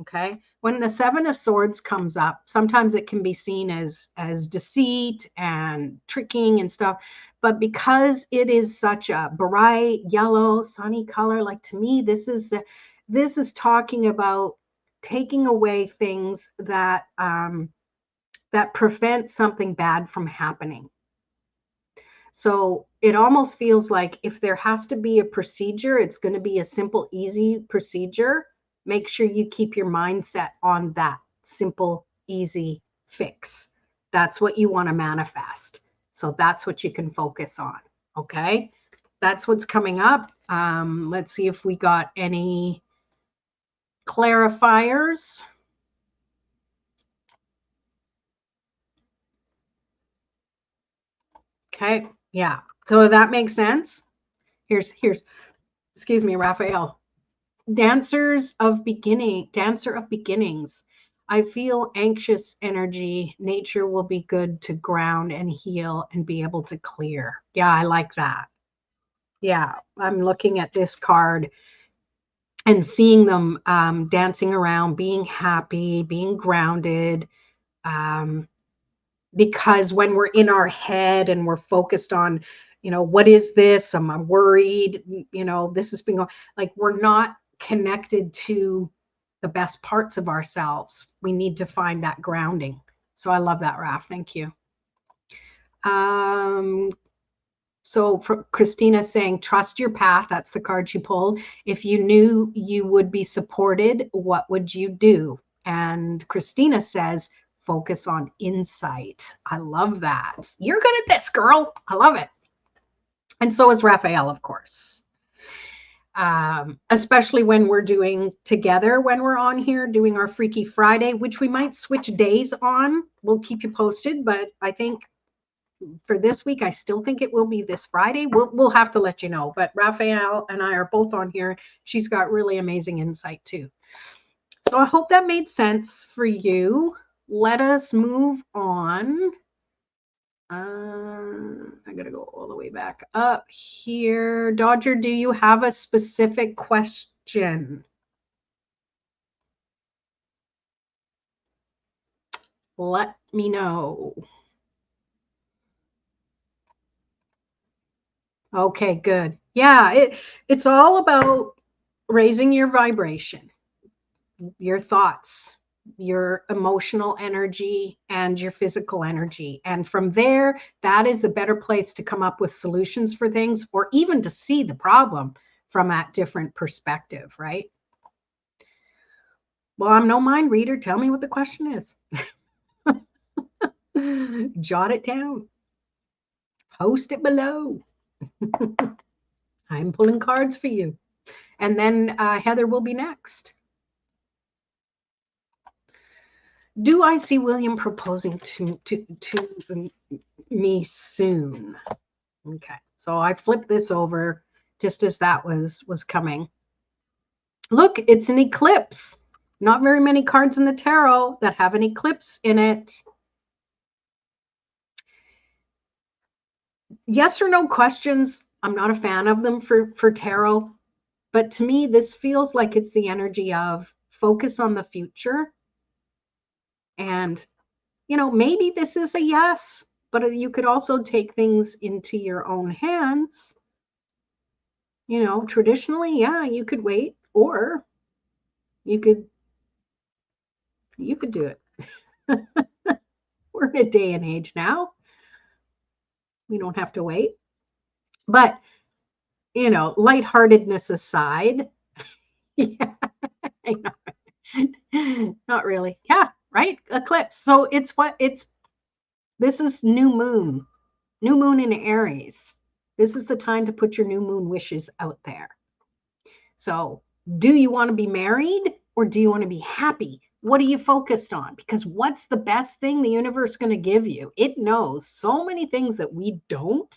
Speaker 1: Okay. When the 7 of Swords comes up, sometimes it can be seen as deceit and tricking and stuff. But because it is such a bright yellow, sunny color, like to me, this is talking about taking away things that that prevent something bad from happening. So it almost feels like if there has to be a procedure, it's going to be a simple, easy procedure. Make sure you keep your mindset on that simple, easy fix. That's what you want to manifest. So that's what you can focus on. Okay. That's what's coming up. Let's see if we got any clarifiers. Okay. Yeah. So that makes sense. Here's, excuse me, Raphael. Dancer of beginnings. I feel anxious energy. Nature will be good to ground and heal and be able to clear. Yeah, I like that. Yeah, I'm looking at this card and seeing them dancing around, being happy, being grounded. Because when we're in our head and we're focused on, you know, what is this? Am I worried? You know, this has been going, like, we're not connected to the best parts of ourselves. We need to find that grounding. So I love that, Raph. Thank you. So for Christina saying, trust your path. That's the card she pulled. If you knew you would be supported, what would you do? And Christina says, focus on insight. I love that. You're good at this, girl. I love it. And so is Raphael, of course. Especially when we're doing together, when we're on here doing our Freaky Friday, which we might switch days on. We'll keep you posted, but I think for this week, I still think it will be this Friday. We'll have to let you know. But Raphael and I are both on here. She's got really amazing insight too. So I hope that made sense for you. Let us move on. I gotta go all the way back up here. Dodger, do you have a specific question? Let me know. Okay, good. Yeah, it's all about raising your vibration, your thoughts, your emotional energy, and your physical energy. And from there, that is a better place to come up with solutions for things, or even to see the problem from a different perspective, right? Well, I'm no mind reader. Tell me what the question is. Jot it down. Post it below. I'm pulling cards for you. And then Heather will be next. Do I see William proposing to me soon? Okay, so I flipped this over just as that was coming. Look, it's an eclipse. Not very many cards in the tarot that have an eclipse in it. Yes or no questions. I'm not a fan of them for tarot, but to me, this feels like it's the energy of focus on the future. And, maybe this is a yes, but you could also take things into your own hands. Traditionally, yeah, you could wait, or you could do it. We're in a day and age now. We don't have to wait. But, lightheartedness aside, yeah, I know. Not really. Yeah, right? Eclipse. So this is new moon in Aries. This is the time to put your new moon wishes out there. So, do you want to be married or do you want to be happy? What are you focused on? Because what's the best thing the universe is going to give you? It knows so many things that we don't,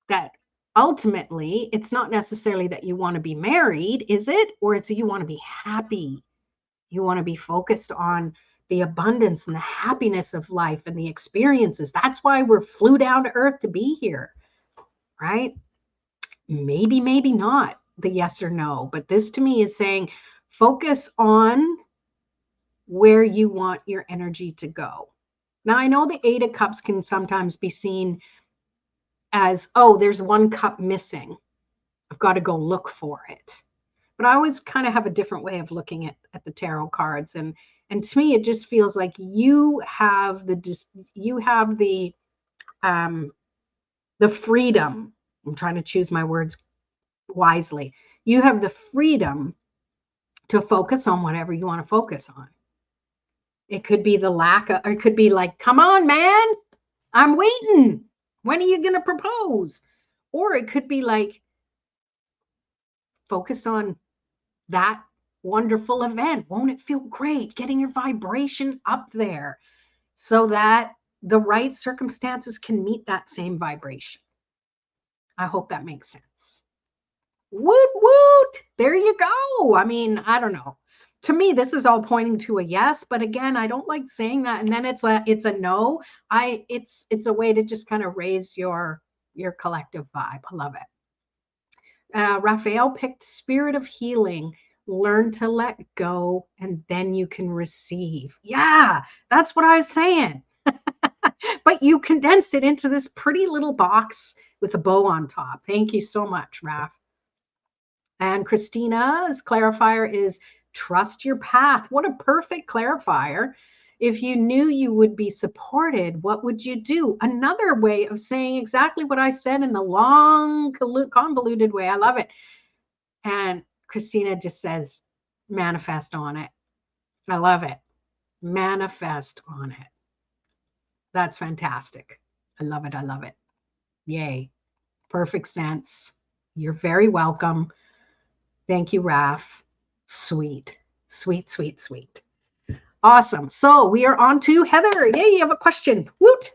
Speaker 1: that ultimately it's not necessarily that you want to be married, is it? Or is it you want to be happy? You want to be focused on the abundance and the happiness of life and the experiences. That's why we're flew down to earth to be here, right? Maybe not the yes or no, but this to me is saying focus on where you want your energy to go. Now, I know the Eight of Cups can sometimes be seen as, oh, there's one cup missing. I've got to go look for it. But I always kind of have a different way of looking at the tarot cards. And to me, it just feels like you have the freedom. I'm trying to choose my words wisely. You have the freedom to focus on whatever you want to focus on. It could be the lack of, or it could be like, come on, man, I'm waiting. When are you going to propose? Or it could be like, focus on that wonderful event. Won't it feel great getting your vibration up there so that the right circumstances can meet that same vibration? I hope that makes sense. Woot woot. There you go. I mean, I don't know. To me, this is all pointing to a yes, but again, I don't like saying that. And then it's a no. It's a way to just kind of raise your collective vibe. I love it. Raphael picked spirit of healing. Learn to let go, and then you can receive. Yeah, that's what I was saying. But you condensed it into this pretty little box with a bow on top. Thank you so much, Raph. And Christina's clarifier is trust your path. What a perfect clarifier. If you knew you would be supported, what would you do? Another way of saying exactly what I said in the long, convoluted way. I love it. And Christina just says, manifest on it. I love it. Manifest on it. That's fantastic. I love it. I love it. Yay. Perfect sense. You're very welcome. Thank you, Raph. Sweet, sweet, sweet, sweet. Awesome. So we are on to Heather. Yay, you have a question. Woot.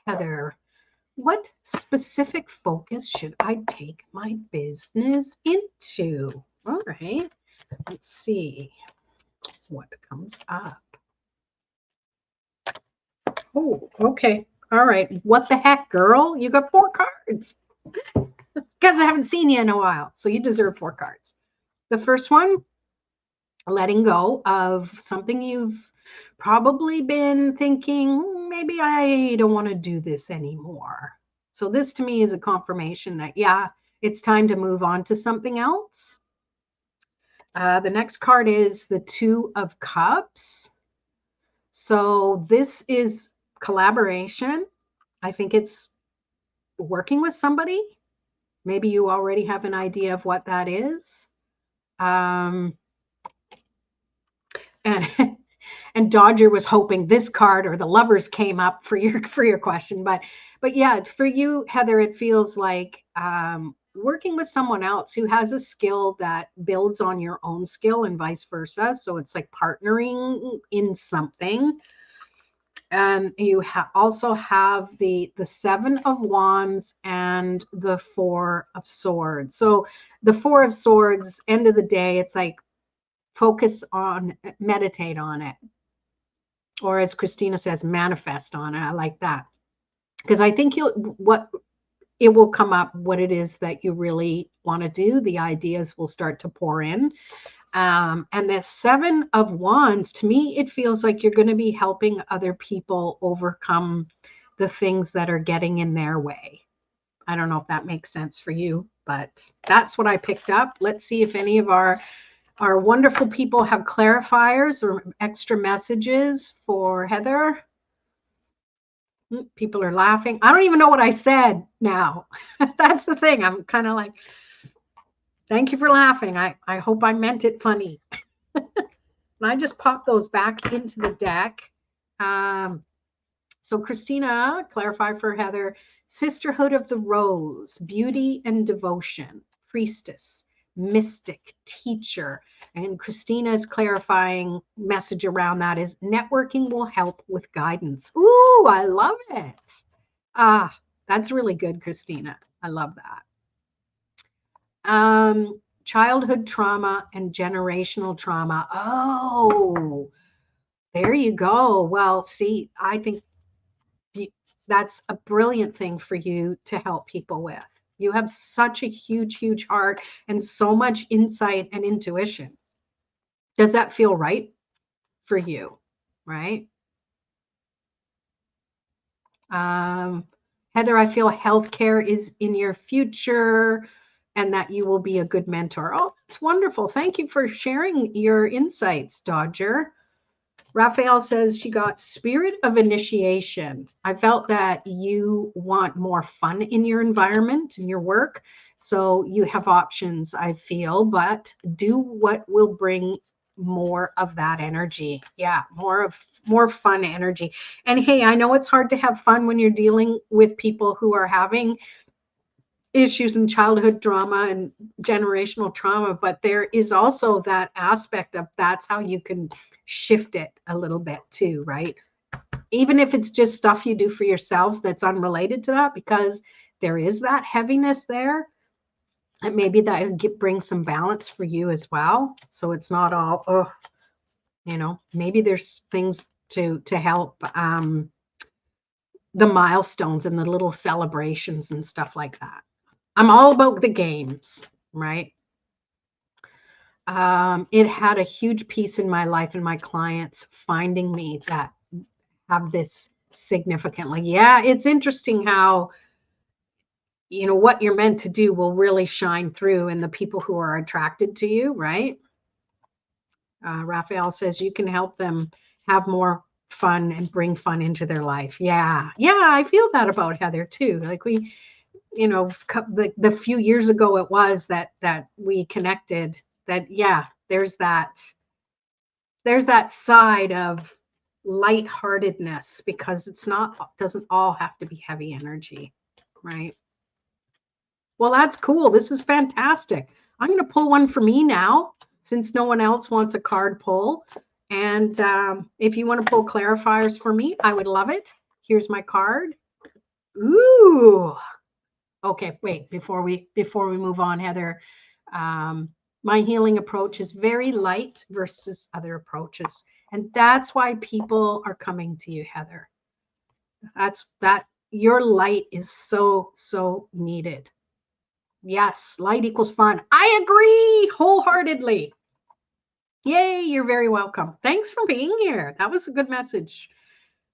Speaker 1: Heather, what specific focus should I take my business into? All right. Let's see what comes up. Oh, okay. All right. What the heck, girl? You got 4 cards. Guys, I haven't seen you in a while, so you deserve 4 cards. The first one, letting go of something you've probably been thinking, maybe I don't want to do this anymore. So this to me is a confirmation that, yeah, it's time to move on to something else. The next card is the 2 of Cups. So this is collaboration. I think it's working with somebody. Maybe you already have an idea of what that is. And and Dodger was hoping this card or the Lovers came up for your question, but yeah, for you, Heather, it feels like working with someone else who has a skill that builds on your own skill and vice versa. So it's like partnering in something. You also have the 7 of Wands and the 4 of Swords. So the 4 of Swords, end of the day, it's like focus on, meditate on it. Or as Christina says, manifest on it. I like that. Because I think it will come up what it is that you really want to do. The ideas will start to pour in. And the 7 of Wands, to me, it feels like you're going to be helping other people overcome the things that are getting in their way. I don't know if that makes sense for you, but that's what I picked up. Let's see if any of our wonderful people have clarifiers or extra messages for Heather. People are laughing. I don't even know what I said now. That's the thing. I'm kind of like, thank you for laughing. I hope I meant it funny. And I just popped those back into the deck. So Christina, clarify for Heather, Sisterhood of the Rose, beauty and devotion, priestess, mystic, teacher. And Christina's clarifying message around that is networking will help with guidance. Ooh, I love it. That's really good, Christina. I love that. Childhood trauma and generational trauma. Oh, there you go. Well, see, I think that's a brilliant thing for you to help people with. You have such a huge, huge heart and so much insight and intuition. Does that feel right for you? Right? Heather, I feel healthcare is in your future and that you will be a good mentor. Oh, that's wonderful. Thank you for sharing your insights, Dodger. Raphael says she got spirit of initiation. I felt that you want more fun in your environment, in your work. So you have options, I feel, but do what will bring more of that energy. Yeah, more fun energy. And hey, I know it's hard to have fun when you're dealing with people who are having issues in childhood trauma and generational trauma, but there is also that aspect of that's how you can shift it a little bit too, right? Even if it's just stuff you do for yourself that's unrelated to that, because there is that heaviness there, and maybe that bring some balance for you as well. So it's not all, maybe there's things to help the milestones and the little celebrations and stuff like that. I'm all about the games, right? It had a huge piece in my life and my clients finding me that have this significantly. Yeah, it's interesting how, what you're meant to do will really shine through in the people who are attracted to you, right? Raphael says you can help them have more fun and bring fun into their life. Yeah, I feel that about Heather too. Like the few years ago it was that we connected, that there's that side of lightheartedness, because doesn't all have to be heavy energy, right? Well, that's cool. This is fantastic. I'm going to pull one for me now, since no one else wants a card pull. And if you want to pull clarifiers for me, I would love it. Here's my card. Ooh. Okay, wait, before we move on, Heather, my healing approach is very light versus other approaches. And that's why people are coming to you, Heather. Your light is so, so needed. Yes, light equals fun. I agree wholeheartedly. Yay, you're very welcome. Thanks for being here. That was a good message.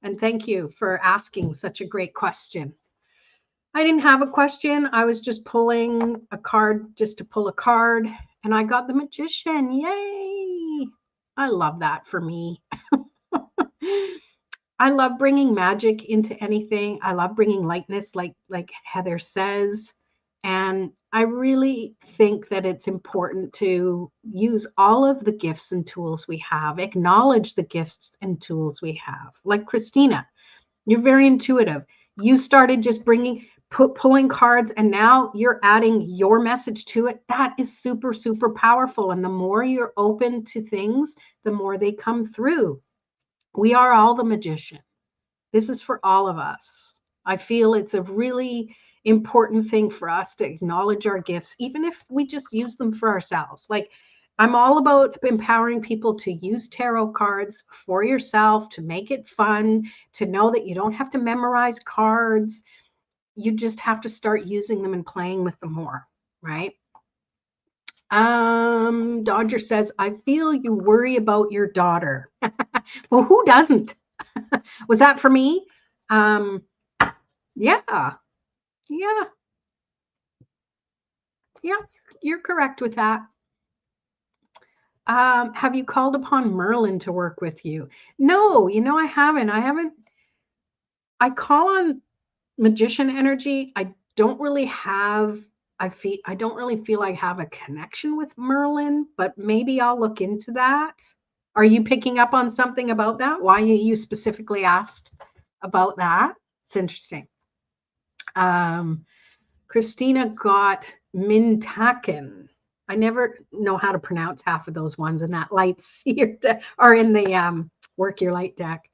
Speaker 1: And thank you for asking such a great question. I didn't have a question. I was just pulling a card just to pull a card, and I got the Magician. Yay! I love that for me. I love bringing magic into anything. I love bringing lightness, like Heather says. And I really think that it's important to use all of the gifts and tools we have, acknowledge the gifts and tools we have. Like Christina, you're very intuitive. You started just pulling cards, and now you're adding your message to it. That is super, super powerful. And the more you're open to things, the more they come through. We are all the magician. This is for all of us. I feel it's a really important thing for us to acknowledge our gifts, even if we just use them for ourselves. Like, I'm all about empowering people to use tarot cards for yourself, to make it fun, to know that you don't have to memorize cards. You just have to start using them and playing with them more, right? Dodger says, I feel you worry about your daughter. Well, who doesn't? Was that for me? Yeah. Yeah. Yeah. You're correct with that. Have you called upon Merlin to work with you? No, I haven't. I call on magician energy. I don't really feel I have a connection with Merlin, but maybe I'll look into that. Are you picking up on something about that? Why you specifically asked about that? It's interesting. Christina got Mintaken. I never know how to pronounce half of those ones in that lights here or in the work your light deck.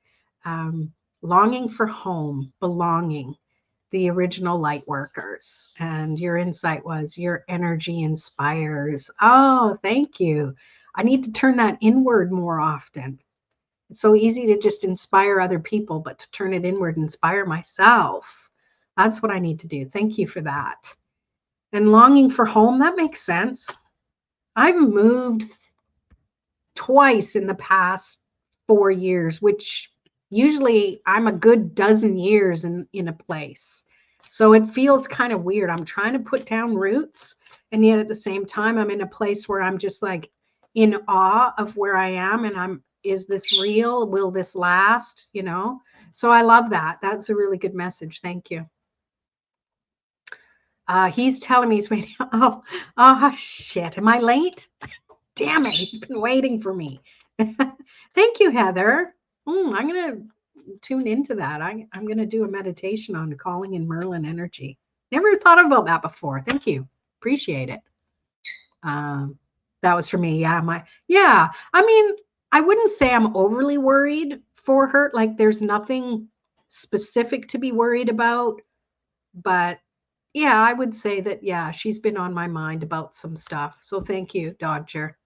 Speaker 1: Longing for home, belonging, the original light workers. And your insight was your energy inspires. Oh, thank you. I need to turn that inward more often. It's so easy to just inspire other people, but to turn it inward and inspire myself. That's what I need to do. Thank you for that. And longing for home, that makes sense. I've moved twice in the past 4 years, which usually I'm a good dozen years in a place. So it feels kind of weird. I'm trying to put down roots, and yet at the same time, I'm in a place where I'm just like in awe of where I am. And is this real? Will this last? So I love that. That's a really good message. Thank you. He's telling me he's waiting. Oh, shit. Am I late? Damn it. He's been waiting for me. Thank you, Heather. I'm going to tune into that. I'm going to do a meditation on calling in Merlin energy. Never thought about that before. Thank you. Appreciate it. That was for me. Yeah. I mean, I wouldn't say I'm overly worried for her. Like there's nothing specific to be worried about, but yeah, I would say that, yeah, she's been on my mind about some stuff. So thank you, Dodger.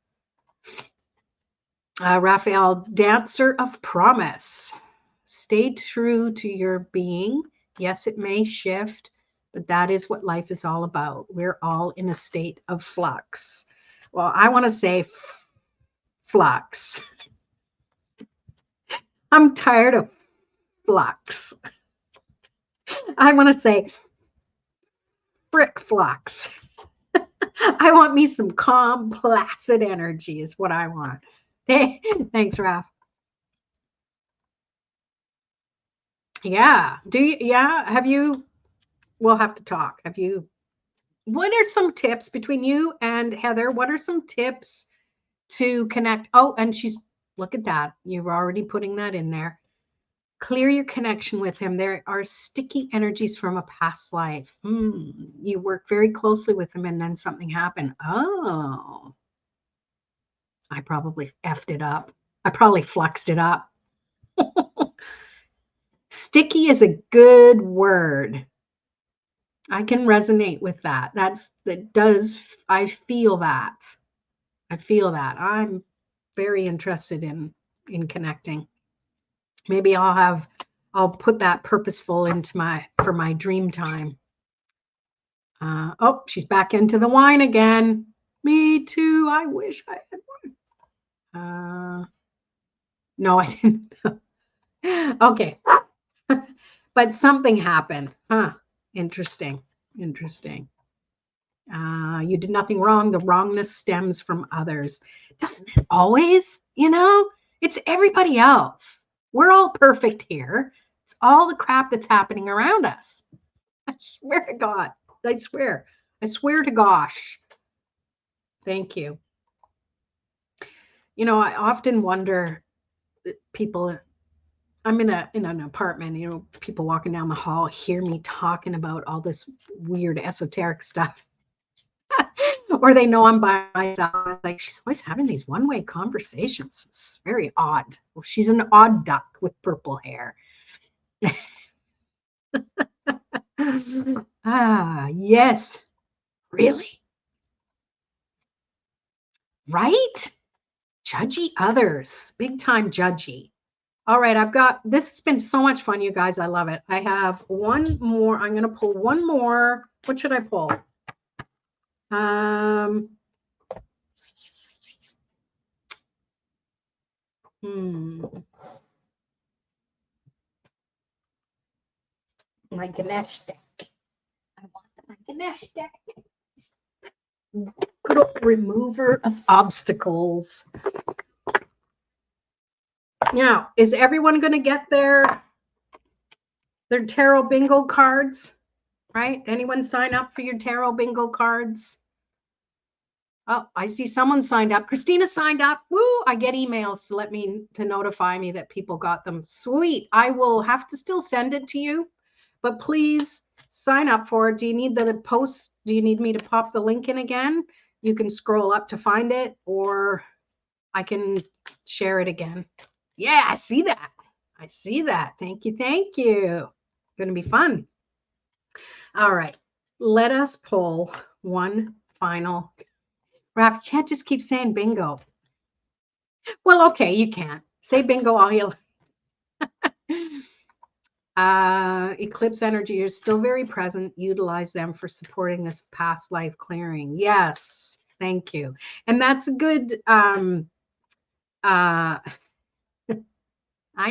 Speaker 1: Raphael, dancer of promise. Stay true to your being. Yes, it may shift, but that is what life is all about. We're all in a state of flux. Well, I want to say flux. I'm tired of flux. I want to say frick flux. I want me some calm, placid energy is what I want. Hey, thanks, Raph. Yeah. Have you, we'll have to talk. What are some tips between you and Heather? What are some tips to connect? Oh, and look at that. You're already putting that in there. Clear your connection with him. There are sticky energies from a past life. You work very closely with him and then something happened. Oh, I probably effed it up. I probably fluxed it up. Sticky is a good word. I can resonate with that. I feel that. I'm very interested in connecting. Maybe I'll put that purposeful for my dream time. Oh, she's back into the wine again. Me too. I wish I had one. No, I didn't. Okay. But something happened. Interesting. You did nothing wrong. The wrongness stems from others. Doesn't it always? It's everybody else. We're all perfect here. It's all the crap that's happening around us. I swear to God. I swear to gosh. Thank you. I often wonder, people, I'm in an apartment, people walking down the hall hear me talking about all this weird esoteric stuff. Or they know I'm by myself. Like, she's always having these one-way conversations. It's very odd. Well, she's an odd duck with purple hair. Yes. Really? right? Judgy others, big time judgy. All right, I've got, this has been so much fun, you guys. I love it. I have one more. I'm going to pull one more. What should I pull? My Ganesh deck. I want my Ganesh deck. Good old remover of obstacles. Now, is everyone going to get their tarot bingo cards? Right? Anyone sign up for your tarot bingo cards? Oh, I see someone signed up. Christina signed up. Woo! I get emails to notify me that people got them. Sweet. I will have to still send it to you, but please sign up for it. Do you need the post? Do you need me to pop the link in again? You can scroll up to find it, or I can share it again. Yeah, I see that. I see that. Thank you. Thank you. Going to be fun. All right. Let us pull one final. Raph, you can't just keep saying bingo. Well, okay, you can. Say bingo all you eclipse energy is still very present. Utilize them for supporting this past life clearing. Yes, thank you. And that's a good, I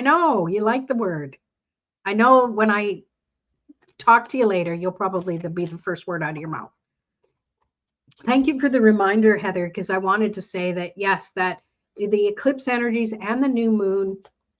Speaker 1: know you like the word. I know when I talk to you later, you'll probably be the first word out of your mouth. Thank you for the reminder, Heather, because I wanted to say that, yes, that the eclipse energies and the new moon,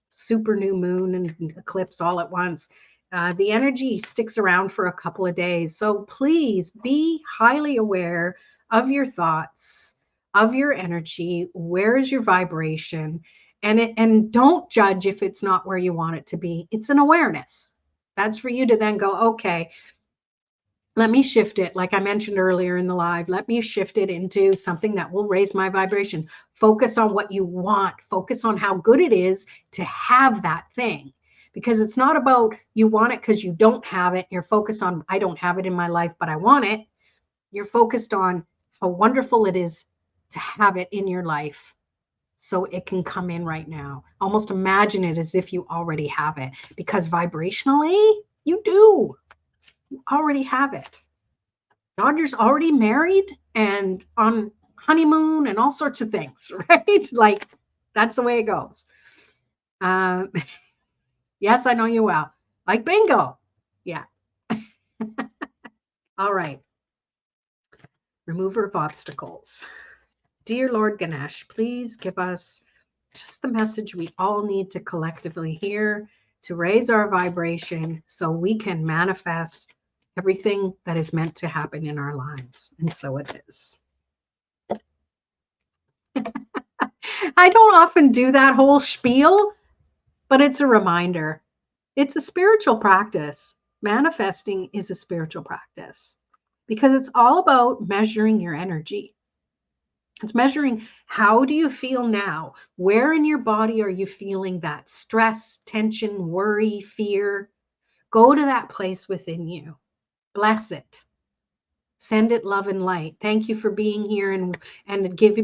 Speaker 1: super new moon and eclipse all at once, the energy sticks around for a couple of days. So please be highly aware of your thoughts, of your energy. Where is your vibration? And don't judge if it's not where you want it to be. It's an awareness. That's for you to then go, okay, let me shift it. Like I mentioned earlier in the live, let me shift it into something that will raise my vibration. Focus on what you want. Focus on how good it is to have that thing. Because it's not about you want it because you don't have it. You're focused on, I don't have it in my life, but I want it. You're focused on how wonderful it is to have it in your life so it can come in right now. Almost imagine it as if you already have it, because vibrationally, you do. You already have it. Roger's already married and on honeymoon and all sorts of things, right? Like, that's the way it goes. Yes, I know you well. Like bingo. Yeah. All right. Remover of obstacles. Dear Lord Ganesh, please give us just the message we all need to collectively hear to raise our vibration so we can manifest everything that is meant to happen in our lives. And so it is. I don't often do that whole spiel, but it's a reminder. It's a spiritual practice. Manifesting is a spiritual practice because it's all about measuring your energy. It's measuring, how do you feel now? Where in your body are you feeling that stress, tension, worry, fear? Go to that place within you. Bless it. Send it love and light. Thank you for being here and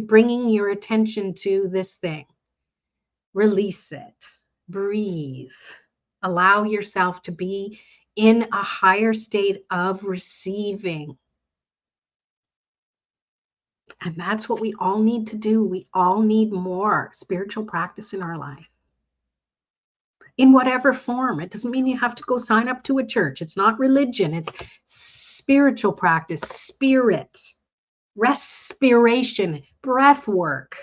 Speaker 1: bringing your attention to this thing. Release it. Breathe. Allow yourself to be in a higher state of receiving. And that's what we all need to do. We all need more spiritual practice in our life. In whatever form. It doesn't mean you have to go sign up to a church. It's not religion. It's spiritual practice, spirit, respiration, breath work,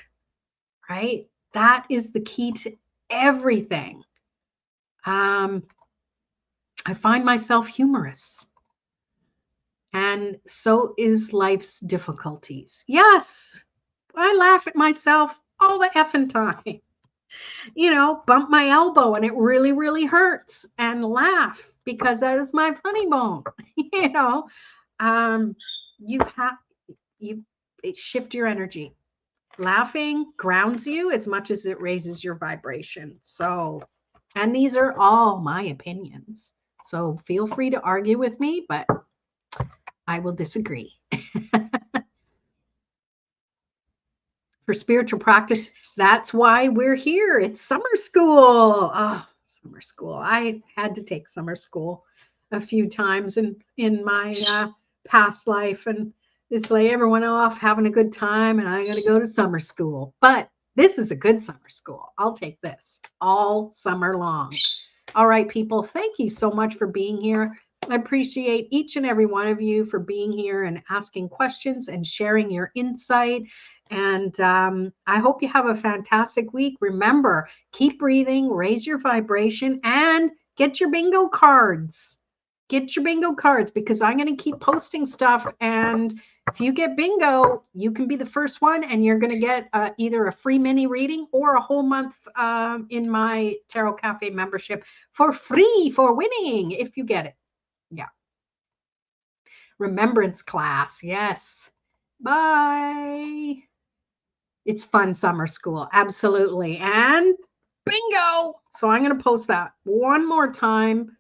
Speaker 1: right? That is the key to everything. I find myself humorous. And so is life's difficulties. Yes, I laugh at myself all the effing time. You know, bump my elbow and it really, really hurts, and laugh because that is my funny bone. You know, shift your energy. Laughing grounds you as much as it raises your vibration. So, and these are all my opinions. So feel free to argue with me, but I will disagree. for spiritual practice. That's why we're here. It's summer school. Oh, summer school. I had to take summer school a few times in my past life, and it's like everyone off having a good time, and I got to go to summer school. But this is a good summer school. I'll take this all summer long. All right, people, thank you so much for being here. I appreciate each and every one of you for being here and asking questions and sharing your insight. And I hope you have a fantastic week. Remember, keep breathing, raise your vibration, and get your bingo cards. Get your bingo cards, because I'm going to keep posting stuff. And if you get bingo, you can be the first one, and you're going to get either a free mini reading or a whole month in my Tarot Cafe membership for free for winning if you get it. Yeah. Remembrance class. Yes. Bye. It's fun summer school. Absolutely. And bingo. So I'm going to post that one more time.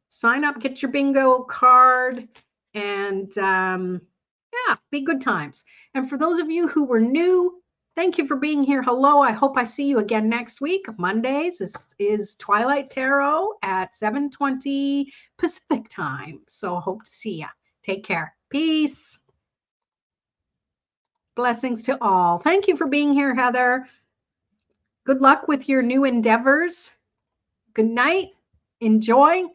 Speaker 1: Sign up, get your bingo card, and yeah, be good times. And for those of you who were new, thank you for being here. Hello. I hope I see you again next week. Mondays is Twilight Tarot at 7:20 Pacific time. So I hope to see you. Take care. Peace. Blessings to all. Thank you for being here, Heather. Good luck with your new endeavors. Good night. Enjoy.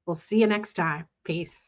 Speaker 1: We'll see you next time. Peace.